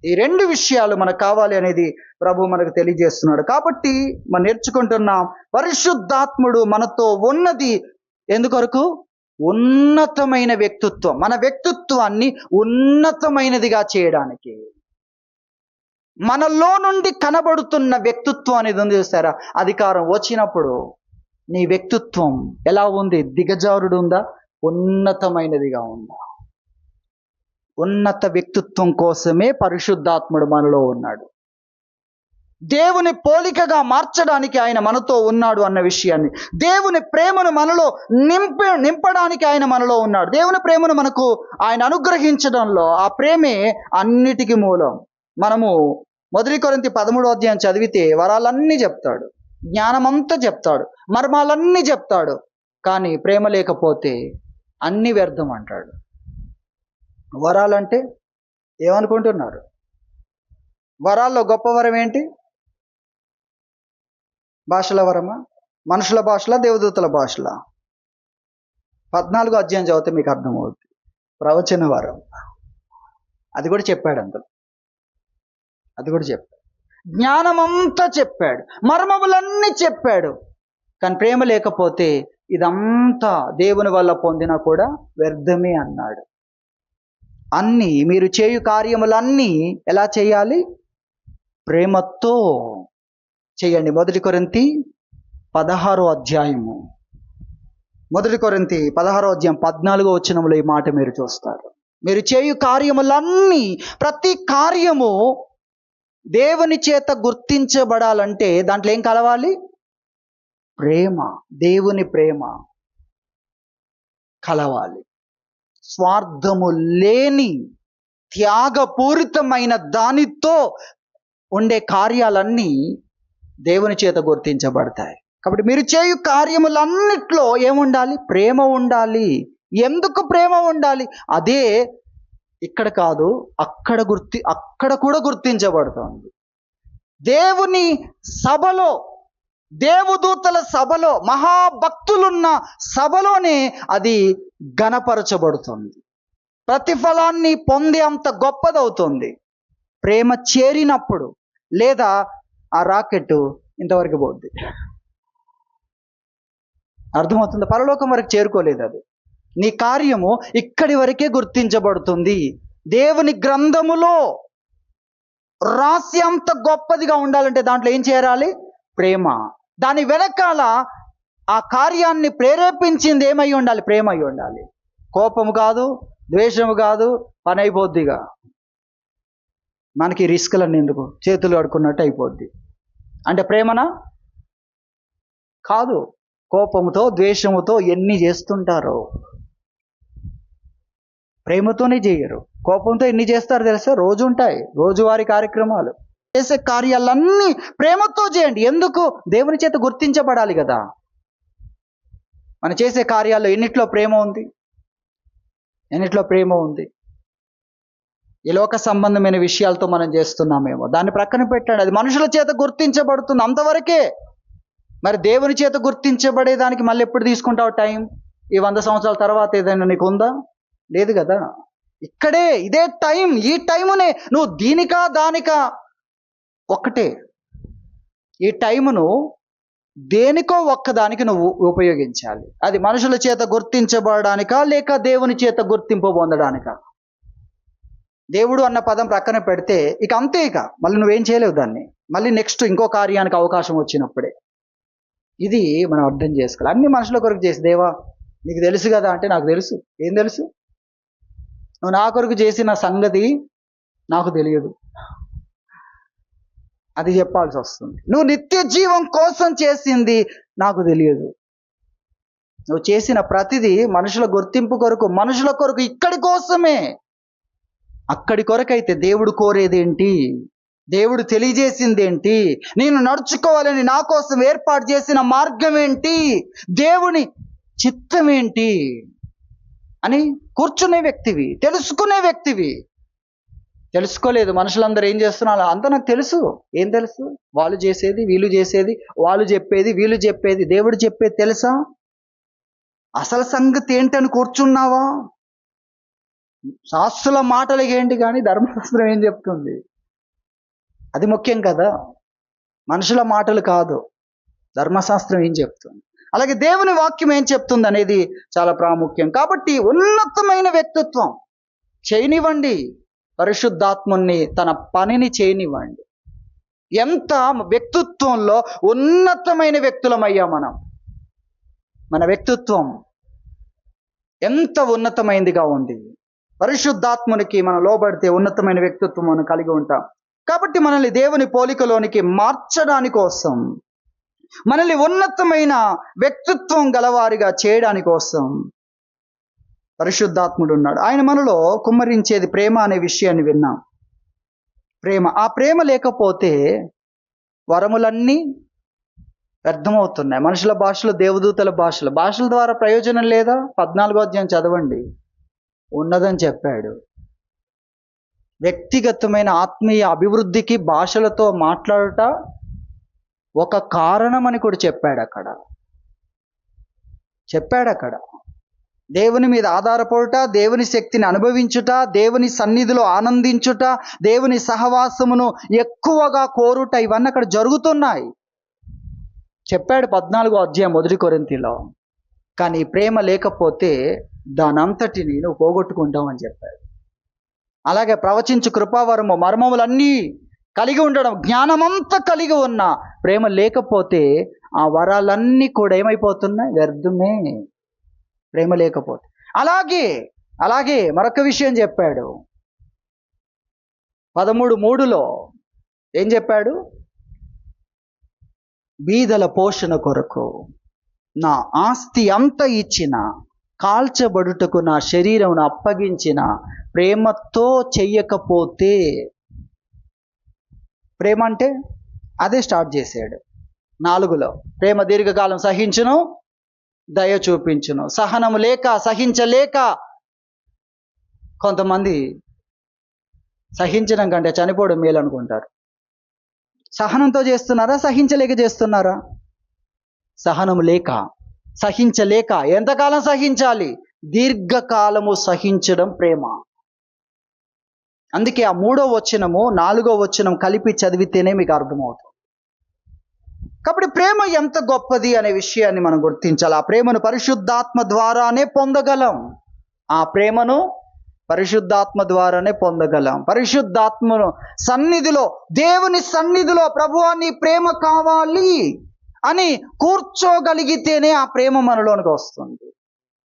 ఈ రెండు విషయాలు మనకు కావాలి అనేది ప్రభు మనకు తెలియజేస్తున్నాడు. కాబట్టి మనం నేర్చుకుంటున్నాం, పరిశుద్ధాత్ముడు మనతో ఉన్నది ఎందుకొరకు? ఉన్నతమైన వ్యక్తిత్వం, మన వ్యక్తిత్వాన్ని ఉన్నతమైనదిగా చేయడానికి. మనలో నుండి కనబడుతున్న వ్యక్తిత్వం అనేది ఉంది చూస్తారా, అధికారం వచ్చినప్పుడు నీ వ్యక్తిత్వం ఎలా ఉంది? దిగజారుడు ఉందా? ఉన్నతమైనదిగా ఉందా? ఉన్నత వ్యక్తిత్వం కోసమే పరిశుద్ధాత్ముడు మనలో ఉన్నాడు. దేవుని పోలికగా మార్చడానికి ఆయన మనతో ఉన్నాడు అన్న విషయాన్ని, దేవుని ప్రేమను మనలో నింపడానికి ఆయన మనలో ఉన్నాడు. దేవుని ప్రేమను మనకు ఆయన అనుగ్రహించడంలో ఆ ప్రేమే అన్నిటికీ మూలం. మనము 1 కొరింథీ 13వ అధ్యాయం చదివితే వరాలన్నీ చెప్తాడు, జ్ఞానమంతా చెప్తాడు, మర్మాలన్నీ చెప్తాడు. కానీ ప్రేమ లేకపోతే అన్ని వ్యర్థం అంటాడు. వరాలంటే ఏమనుకుంటున్నారు? వరాల్లో గొప్ప వరం ఏంటి? భాషల వరమా? మనుషుల భాషలా, దేవదూతల భాషలా? 14వ అధ్యాయం చదివితే మీకు అర్థమవుతుంది. ప్రవచన వరం, అది కూడా చెప్పాడు అందులో, అది కూడా చెప్పాడు. జ్ఞానమంతా చెప్పాడు, మర్మములన్నీ చెప్పాడు. కానీ ప్రేమ లేకపోతే ఇదంతా దేవుని వల్ల పొందినా కూడా వ్యర్థమే అన్నాడు. అన్నీ మీరు చేయు కార్యములన్నీ ఎలా చేయాలి? ప్రేమతో చేయండి. 1 కొరింథీ 16వ అధ్యాయము, 1 కొరింథీ 16వ అధ్యాయం 14వ వచనంలో ఈ మాట మీరు చూస్తారు. మీరు చేయు కార్యములన్నీ, ప్రతి కార్యము దేవుని చేత గుర్తించబడాలంటే దాంట్లో ఏం కలవాలి? ప్రేమ, దేవుని ప్రేమ కలవాలి. స్వార్థము లేని త్యాగపూరితమైన దానితో ఉండే కార్యాలన్నీ దేవుని చేత గుర్తించబడతాయి. కాబట్టి మీరు చేయు కార్యములన్నిట్లో ఏముండాలి? ప్రేమ ఉండాలి. ఎందుకు ప్రేమ ఉండాలి? అదే ఇక్కడ కాదు, అక్కడ కూడా గుర్తించబడుతుంది. దేవుని సభలో, దేవదూతల సభలో, మహాభక్తులున్న సభలోనే అది ఘనపరచబడుతుంది. ప్రతిఫలాన్ని పొందే అంత గొప్పదవుతుంది ప్రేమ చేరినప్పుడు. లేదా ఆ రాకెట్ ఇంతవరకు పోద్ది, అర్థమవుతుంది? పరలోకం వరకు చేరుకోలేదు అది. నీ కార్యము ఇక్కడి వరకే గుర్తించబడుతుంది. దేవుని గ్రంథములో రాసి అంత గొప్పదిగా ఉండాలంటే దాంట్లో ఏం చేరాలి? ప్రేమ. దాని వెనకాల ఆ కార్యాన్ని ప్రేరేపించింది ఏమై ఉండాలి? ప్రేమ అయి ఉండాలి. కోపము కాదు, ద్వేషము కాదు, పని అయిపోద్దిగా. మనకి రిస్కులన్నీ ఎందుకు? చేతులు కడుక్కున్నట్టు అయిపోద్ది. అంటే ప్రేమనా? కాదు. కోపముతో, ద్వేషముతో ఎన్ని చేస్తుంటారో ప్రేమతోనే చేయరు. కోపంతో ఎన్ని చేస్తారు తెలుసా? రోజు ఉంటాయి, రోజువారీ కార్యక్రమాలు. చేసే కార్యాలన్నీ ప్రేమతో చేయండి. ఎందుకు? దేవుని చేత గుర్తించబడాలి కదా. మనం చేసే కార్యాల్లో ఎన్నిట్లో ప్రేమ ఉంది? ఎన్నిట్లో ప్రేమ ఉంది? ఈ లోక సంబంధమైన విషయాలతో మనం చేస్తున్నామేమో, దాన్ని ప్రక్కన పెట్టండి. అది మనుషుల చేత గుర్తించబడుతుంది అంతవరకే. మరి దేవుని చేత గుర్తించబడేదానికి మళ్ళీ ఎప్పుడు తీసుకుంటావు టైం? ఈ 100 సంవత్సరాల తర్వాత ఏదైనా నీకు ఉందా? లేదు కదా. ఇక్కడే ఇదే టైం, ఈ టైమునే నువ్వు దీనికా దానికా ఒక్కటే. ఈ టైమును దేనికో ఒక్కదానికి నువ్వు ఉపయోగించాలి. అది మనుషుల చేత గుర్తించబడడానికా, లేక దేవుని చేత గుర్తింపు పొందడానికా? దేవుడు అన్న పదం ప్రక్కన పెడితే ఇక అంతే. ఇక మళ్ళీ నువ్వేం చేయలేవు దాన్ని. మళ్ళీ నెక్స్ట్ ఇంకో కార్యానికి అవకాశం వచ్చినప్పుడే. ఇది మనం అర్థం చేసుకోవాలి. అన్ని మనుషుల కొరకు చేసి, దేవా నీకు తెలుసు కదా అంటే, నాకు తెలుసు. ఏం తెలుసు? నువ్వు నా కొరకు చేసిన సంగతి నాకు తెలియదు, అది చెప్పాల్సి వస్తుంది. నువ్వు నిత్య జీవం కోసం చేసింది నాకు తెలియదు. నువ్వు చేసిన ప్రతిదీ మనుషుల గుర్తింపు కొరకు, మనుషుల కొరకు, ఇక్కడి కోసమే. అక్కడి కొరకైతే దేవుడు కోరేదేంటి? దేవుడు తెలియజేసింది ఏంటి, నేను నడుచుకోవాలని నా కోసం ఏర్పాటు చేసిన మార్గం ఏంటి, దేవుని చిత్తం ఏంటి అని కూర్చునే వ్యక్తివి, తెలుసుకునే వ్యక్తివి. తెలుసుకోలేదు. మనుషులందరూ ఏం చేస్తున్నారు అంతా నాకు తెలుసు. ఏం తెలుసు? వాళ్ళు చేసేది, వీళ్ళు చేసేది, వాళ్ళు చెప్పేది, వీళ్ళు చెప్పేది. దేవుడు చెప్పేది తెలుసా? అసలు సంగతి ఏంటని కూర్చున్నావా? శాస్త్రుల మాటలకి ఏంటి కానీ ధర్మశాస్త్రం ఏం చెప్తుంది? అది ముఖ్యం కదా, మనుషుల మాటలు కాదు. ధర్మశాస్త్రం ఏం చెప్తుంది, అలాగే దేవుని వాక్యం ఏం చెప్తుంది అనేది చాలా ప్రాముఖ్యం. కాబట్టి ఉన్నతమైన వ్యక్తిత్వం చేయనివ్వండి, పరిశుద్ధాత్ముని తన పనిని చేయనివ్వండి. ఎంత వ్యక్తిత్వంలో ఉన్నతమైన వ్యక్తులమయ్యా మనం. మన వ్యక్తిత్వం ఎంత ఉన్నతమైనదిగా ఉంది. పరిశుద్ధాత్మునికి మనం లోబడితే ఉన్నతమైన వ్యక్తిత్వం మనం కలిగి ఉంటాం. కాబట్టి మనల్ని దేవుని పోలికలోనికి మార్చడానికి కోసం, మనల్ని ఉన్నతమైన వ్యక్తిత్వం గలవారిగా చేయడానికి కోసం పరిశుద్ధాత్ముడు ఉన్నాడు. ఆయన మనలో కుమ్మరించేది ప్రేమ అనే విషయాన్ని విన్నాం. ప్రేమ, ఆ ప్రేమ లేకపోతే వరములన్నీ వ్యర్థమవుతున్నాయి. మనుషుల భాషలు, దేవదూతల భాషల ద్వారా ప్రయోజనం లేదా? 14వ అధ్యాయం చదవండి, ఉన్నదని చెప్పాడు. వ్యక్తిగతమైన ఆత్మీయ అభివృద్ధికి భాషలతో మాట్లాడుట ఒక కారణం అని కూడా చెప్పాడు అక్కడ. దేవుని మీద ఆధారపడుట, దేవుని శక్తిని అనుభవించుట, దేవుని సన్నిధిలో ఆనందించుట, దేవుని సహవాసమును ఎక్కువగా కోరుట, ఇవన్నీ అక్కడ జరుగుతున్నాయి చెప్పాడు 14వ అధ్యాయం 1 కొరింథీలో. కానీ ప్రేమ లేకపోతే దానంతటిని నువ్వు పోగొట్టుకుంటావు అని చెప్పాడు. అలాగే ప్రవచించు కృపావరము, మర్మములన్నీ కలిగి ఉండడం, జ్ఞానమంతా కలిగి ఉన్న ప్రేమ లేకపోతే ఆ వరాలన్నీ కూడా ఏమైపోతున్నాయి? వ్యర్థమే, ప్రేమ లేకపోతే. అలాగే మరొక విషయం చెప్పాడు 13:3లో. ఏం చెప్పాడు? బీదల పోషణ కొరకు నా ఆస్తి అంతా ఇచ్చిన, కాల్చబడుటకు నా శరీరమును అప్పగించిన, ప్రేమతో చెయ్యకపోతే, ప్రేమ అంటే అదే స్టార్ట్ చేశాడు 4లో. ప్రేమ దీర్ఘకాలం సహించును, దయ చూపించును. సహనము లేక, సహించలేక, కొంతమంది సహించడం కంటే చనిపోవడం మేలు అనుకుంటారు. సహనంతో చేస్తున్నారా, సహించలేక చేస్తున్నారా? సహనము లేక, సహించలేక. ఎంతకాలం సహించాలి? దీర్ఘకాలము సహించడం ప్రేమ. అందుకే ఆ 3వ వచనము 4వ వచనం కలిపి చదివితేనే మీకు అర్థమవుతుంది. కాబట్టి ప్రేమ ఎంత గొప్పది అనే విషయాన్ని మనం గుర్తించాలి. ఆ ప్రేమను పరిశుద్ధాత్మ ద్వారానే పొందగలం. పరిశుద్ధాత్మను సన్నిధిలో, దేవుని సన్నిధిలో ప్రభువా నీ ప్రేమ కావాలి అని కూర్చోగలిగితేనే ఆ ప్రేమ మనలోనికి వస్తుంది.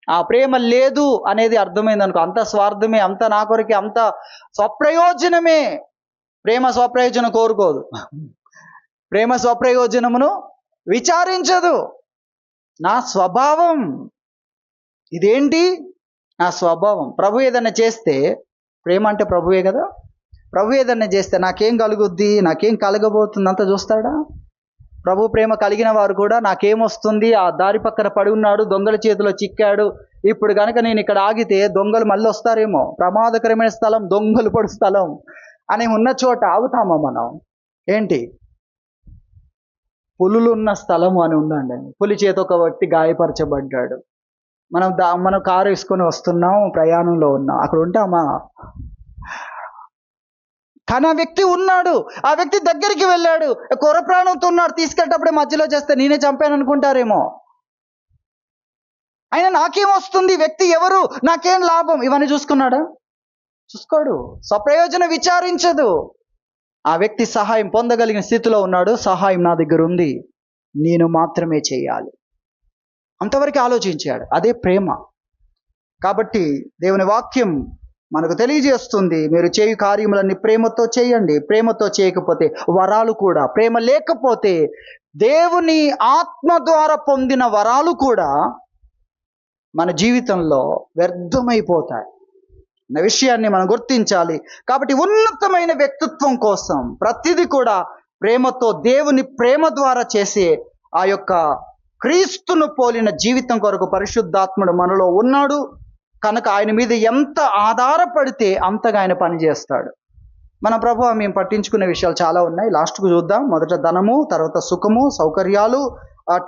ఆ ప్రేమ లేదు అనేది అర్థమైంది అనుకో, అంత స్వార్థమే, అంత నా కొరకే, అంత స్వప్రయోజనమే. ప్రేమ స్వప్రయోజనం కోరుకోదు. ప్రేమ స్వప్రయోజనమును విచారించదు. నా స్వభావం ఇదేంటి? నా స్వభావం. ప్రభు ఏదన్నా చేస్తే, ప్రేమ అంటే ప్రభువే కదా, ప్రభు ఏదన్నా చేస్తే నాకేం కలుగుద్ది, నాకేం కలగబోతుంది అంత చూస్తాడా? ప్రభు ప్రేమ కలిగిన వారు కూడా నాకేమొస్తుంది, ఆ దారి పక్కన పడి ఉన్నాడు, దొంగల చేతిలో చిక్కాడు, ఇప్పుడు కనుక నేను ఇక్కడ ఆగితే దొంగలు మళ్ళీ వస్తారేమో, ప్రమాదకరమైన స్థలం, దొంగలు పడు స్థలం అని ఉన్న చోట ఆగుతామా మనం? ఏంటి, పులులు ఉన్న స్థలము అని ఉందండి. పులి చేత ఒక వ్యక్తి గాయపరచబడ్డాడు. మనం కారు వేసుకొని వస్తున్నాం, ప్రయాణంలో ఉన్నాం, అక్కడ ఉంటామా? కానీ ఆ వ్యక్తి ఉన్నాడు, ఆ వ్యక్తి దగ్గరికి వెళ్ళాడు, కొర ప్రాణంతో ఉన్నాడు, తీసుకెళ్ళేటప్పుడే మధ్యలో చేస్తే నేనే చంపాను అనుకుంటారేమో. ఆయన నాకేం వస్తుంది, వ్యక్తి ఎవరు, నాకేం లాభం, ఇవన్నీ చూసుకున్నాడా? చూసుకోడు. స్వప్రయోజనం విచారించదు. ఆ వ్యక్తి సహాయం పొందగలిగిన స్థితిలో ఉన్నాడు, సహాయం నా దగ్గర ఉంది, నేను మాత్రమే చేయాలి, అంతవరకు ఆలోచించాడు. అదే ప్రేమ. కాబట్టి దేవుని వాక్యం మనకు తెలియజేస్తుంది, మీరు చేయు కార్యములన్నీ ప్రేమతో చేయండి. ప్రేమతో చేయకపోతే వరాలు కూడా, ప్రేమ లేకపోతే దేవుని ఆత్మ ద్వారా పొందిన వరాలు కూడా మన జీవితంలో వ్యర్థమైపోతాయి. అన్న విషయాన్ని మనం గుర్తించాలి. కాబట్టి ఉన్నతమైన వ్యక్తిత్వం కోసం ప్రతిదీ కూడా ప్రేమతో, దేవుని ప్రేమ ద్వారా చేసే ఆ యొక్క క్రీస్తును పోలిన జీవితం కొరకు పరిశుద్ధాత్ముడు మనలో ఉన్నాడు కనుక ఆయన మీద ఎంత ఆధారపడితే అంతగా ఆయన పనిచేస్తాడు. మన ప్రభు మేము పట్టించుకునే విషయాలు చాలా ఉన్నాయి. లాస్ట్కు చూద్దాం. మొదట ధనము, తర్వాత సుఖము, సౌకర్యాలు,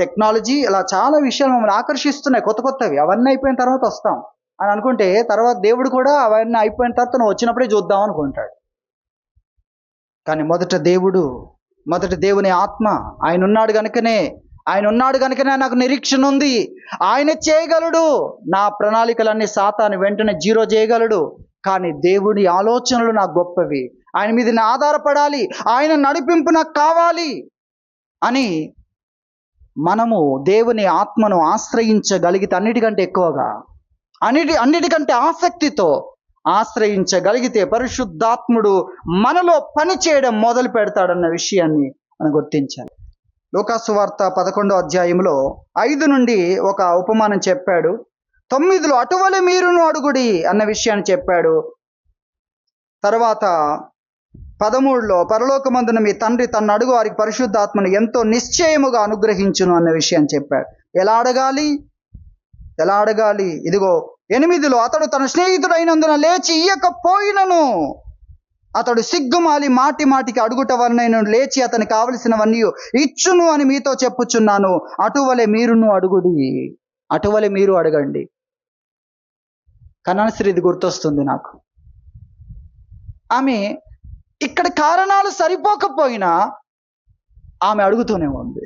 టెక్నాలజీ, ఇలా చాలా విషయాలు మమ్మల్ని ఆకర్షిస్తున్నాయి, కొత్త కొత్తవి. అవన్నీ అయిపోయిన తర్వాత వస్తాం అని అనుకుంటే తర్వాత దేవుడు కూడా అవన్నీ అయిపోయిన తర్వాత నువ్వు వచ్చినప్పుడే చూద్దాం అనుకుంటాడు. కానీ మొదట దేవుని ఆత్మ ఆయన ఉన్నాడు కనుకనే నాకు నిరీక్షణ ఉంది. ఆయన చేయగలడు. నా ప్రణాళికలన్నీ సాతాను వెంటనే జీరో చేయగలడు. కానీ దేవుడి ఆలోచనలు నాకు గొప్పవి. ఆయన మీద నేను ఆధారపడాలి, ఆయన నడిపింపు నాకు కావాలి అని మనము దేవుని ఆత్మను ఆశ్రయించగలిగితే అన్నిటికంటే ఎక్కువగా అన్నిటికంటే ఆసక్తితో ఆశ్రయించగలిగితే పరిశుద్ధాత్ముడు మనలో పని చేయడం మొదలు పెడతాడన్న విషయాన్ని మనం గుర్తించాలి. లూకాసు వార్త 11వ అధ్యాయంలో 5 నుండి ఒక ఉపమానం చెప్పాడు. 9లో అటువలే మీరును అడుగుడి అన్న విషయాన్ని చెప్పాడు. తర్వాత 13లో పరలోకమందున మీ తండ్రి తన్ను అడుగు వారికి పరిశుద్ధాత్మను ఎంతో నిశ్చయముగా అనుగ్రహించును అన్న విషయాన్ని చెప్పాడు. ఎలా అడగాలి? ఇదిగో 8లో అతడు తన స్నేహితుడైనందున లేచి ఇయ్యకపోయినను అతడు సిగ్గుమాలి మాటికి అడుగుట వలన లేచి అతనికి కావలసినవన్నీ ఇచ్చును అని మీతో చెప్పుచున్నాను. అటువలే మీరు అడగండి. కనాన స్త్రీ గుర్తొస్తుంది నాకు. ఆమె ఇక్కడ కారణాలు సరిపోకపోయినా ఆమె అడుగుతూనే ఉంది.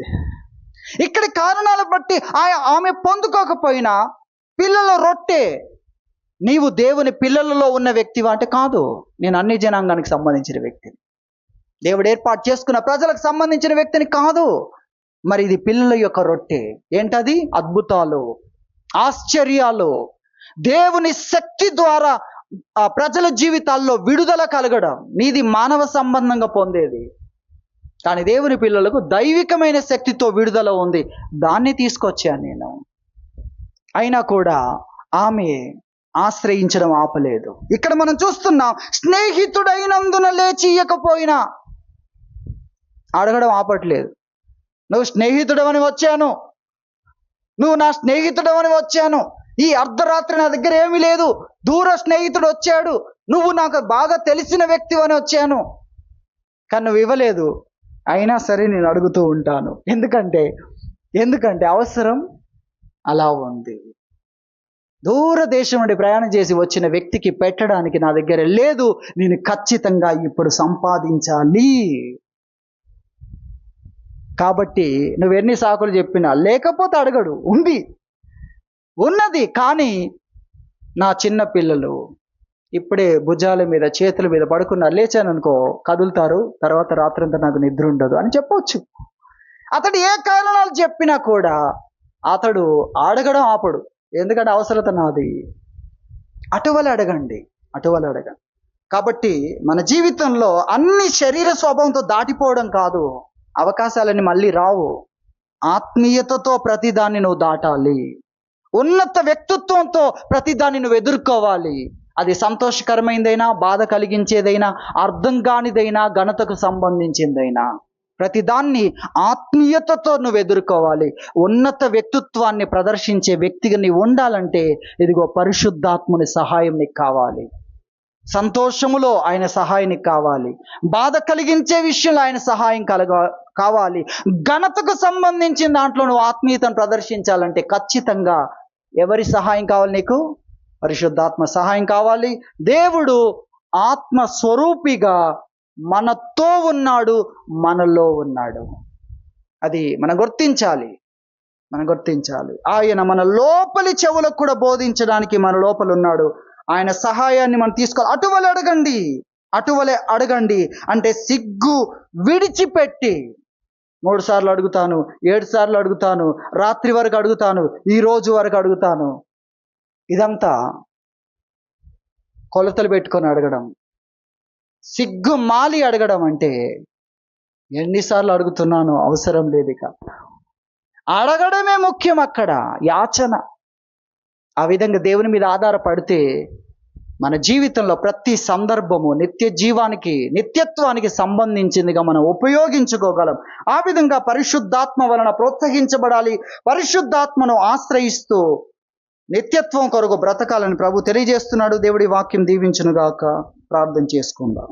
ఇక్కడ కారణాలు బట్టి ఆమె పొందుకోకపోయినా పిల్లల రొట్టె, నీవు దేవుని పిల్లలలో ఉన్న వ్యక్తివా అంటే కాదు, నేను అన్ని జనాంగానికి సంబంధించిన వ్యక్తిని, దేవుడు ఏర్పాటు చేసుకున్న ప్రజలకు సంబంధించిన వ్యక్తిని కాదు. మరి ఇది పిల్లల యొక్క రొట్టె. ఏంటది? అద్భుతాలు, ఆశ్చర్యాలు, దేవుని శక్తి ద్వారా ఆ ప్రజల జీవితాల్లో విడుదల కలగడం. నీది మానవ సంబంధంగా పొందేది, కానీ దేవుని పిల్లలకు దైవికమైన శక్తితో విడుదల ఉంది. దాన్ని తీసుకొచ్చాను నేను. అయినా కూడా ఆమె ఆశ్రయించడం ఆపలేదు. ఇక్కడ మనం చూస్తున్నాం, స్నేహితుడైనందున లేచి ఇయ్యకపోయినా అడగడం ఆపట్లేదు. నువ్వు స్నేహితుడవని వచ్చాను, నువ్వు నా స్నేహితుడవని వచ్చాను, ఈ అర్ధరాత్రి నా దగ్గర ఏమీ లేదు, దూర స్నేహితుడు వచ్చాడు, నువ్వు నాకు బాగా తెలిసిన వ్యక్తివని వచ్చాను, కానీ నువ్వు ఇవ్వలేదు. అయినా సరే నేను అడుగుతూ ఉంటాను. ఎందుకంటే అవసరం అలా ఉంది. దూరదేశం నుండి ప్రయాణం చేసి వచ్చిన వ్యక్తికి పెట్టడానికి నా దగ్గర లేదు, నేను ఖచ్చితంగా ఇప్పుడు సంపాదించాలి. కాబట్టి నువ్వెన్ని సాకులు చెప్పినా లేకపోతే అడగడు, ఉన్నది. కానీ నా చిన్న పిల్లలు ఇప్పుడే భుజాల మీద చేతుల మీద పడుకున్నారు, లేచాను అనుకో కదులుతారు, తర్వాత రాత్రంతా నాకు నిద్ర ఉండదు అని చెప్పవచ్చు. అతడు ఏ కారణాలు చెప్పినా కూడా అతడు అడగడం ఆపడు. ఎందుకంటే అవసరత నాది. అటువల అడగండి. కాబట్టి మన జీవితంలో అన్ని శరీర స్వభావంతో దాటిపోవడం కాదు, అవకాశాలని మళ్ళీ రావు. ఆత్మీయతతో ప్రతిదాన్ని నువ్వు దాటాలి. ఉన్నత వ్యక్తిత్వంతో ప్రతిదాన్ని నువ్వు ఎదుర్కోవాలి. అది సంతోషకరమైనదైనా, బాధ కలిగించేదైనా, అర్థం కానిదైనా, ఘనతకు సంబంధించిందైనా, ప్రతిదాన్ని ఆత్మీయతతో నువ్వు ఎదుర్కోవాలి. ఉన్నత వ్యక్తిత్వాన్ని ప్రదర్శించే వ్యక్తిగా నీవు ఉండాలంటే ఇదిగో పరిశుద్ధాత్ముని సహాయం నీకు కావాలి. సంతోషములో ఆయన సహాయం నీకు కావాలి. బాధ కలిగించే విషయంలో ఆయన సహాయం కావాలి. ఘనతకు సంబంధించిన దాంట్లో నువ్వు ఆత్మీయతను ప్రదర్శించాలంటే ఖచ్చితంగా ఎవరి సహాయం కావాలి నీకు? పరిశుద్ధాత్మ సహాయం కావాలి. దేవుడు ఆత్మ స్వరూపిగా మనతో ఉన్నాడు, మనలో ఉన్నాడు. అది మనం గుర్తించాలి. ఆయన మన లోపలి చెవులకు కూడా బోధించడానికి మన లోపల ఉన్నాడు. ఆయన సహాయాన్ని మనం తీసుకోవాలి. అటువలే అడగండి అంటే సిగ్గు విడిచిపెట్టి 3 సార్లు అడుగుతాను, 7 సార్లు అడుగుతాను, రాత్రి వరకు అడుగుతాను, ఈ రోజు వరకు అడుగుతాను, ఇదంతా కొలతలు పెట్టుకొని అడగడం. సిగ్గు మాలి అడగడం అంటే ఎన్నిసార్లు అడుగుతున్నాను అవసరం లేదు, ఇక అడగడమే ముఖ్యం. అక్కడ యాచన. ఆ విధంగా దేవుని మీద ఆధారపడితే మన జీవితంలో ప్రతి సందర్భము నిత్య జీవానికి, నిత్యత్వానికి సంబంధించిందిగా మనం ఉపయోగించుకోగలం. ఆ విధంగా పరిశుద్ధాత్మ వలన ప్రోత్సహించబడాలి. పరిశుద్ధాత్మను ఆశ్రయిస్తూ నిత్యత్వం కొరకు బ్రతకాలని ప్రభు తెలియజేస్తున్నాడు. దేవుడి వాక్యం దీవించునుగాక. ప్రార్థన చేసుకుందాం.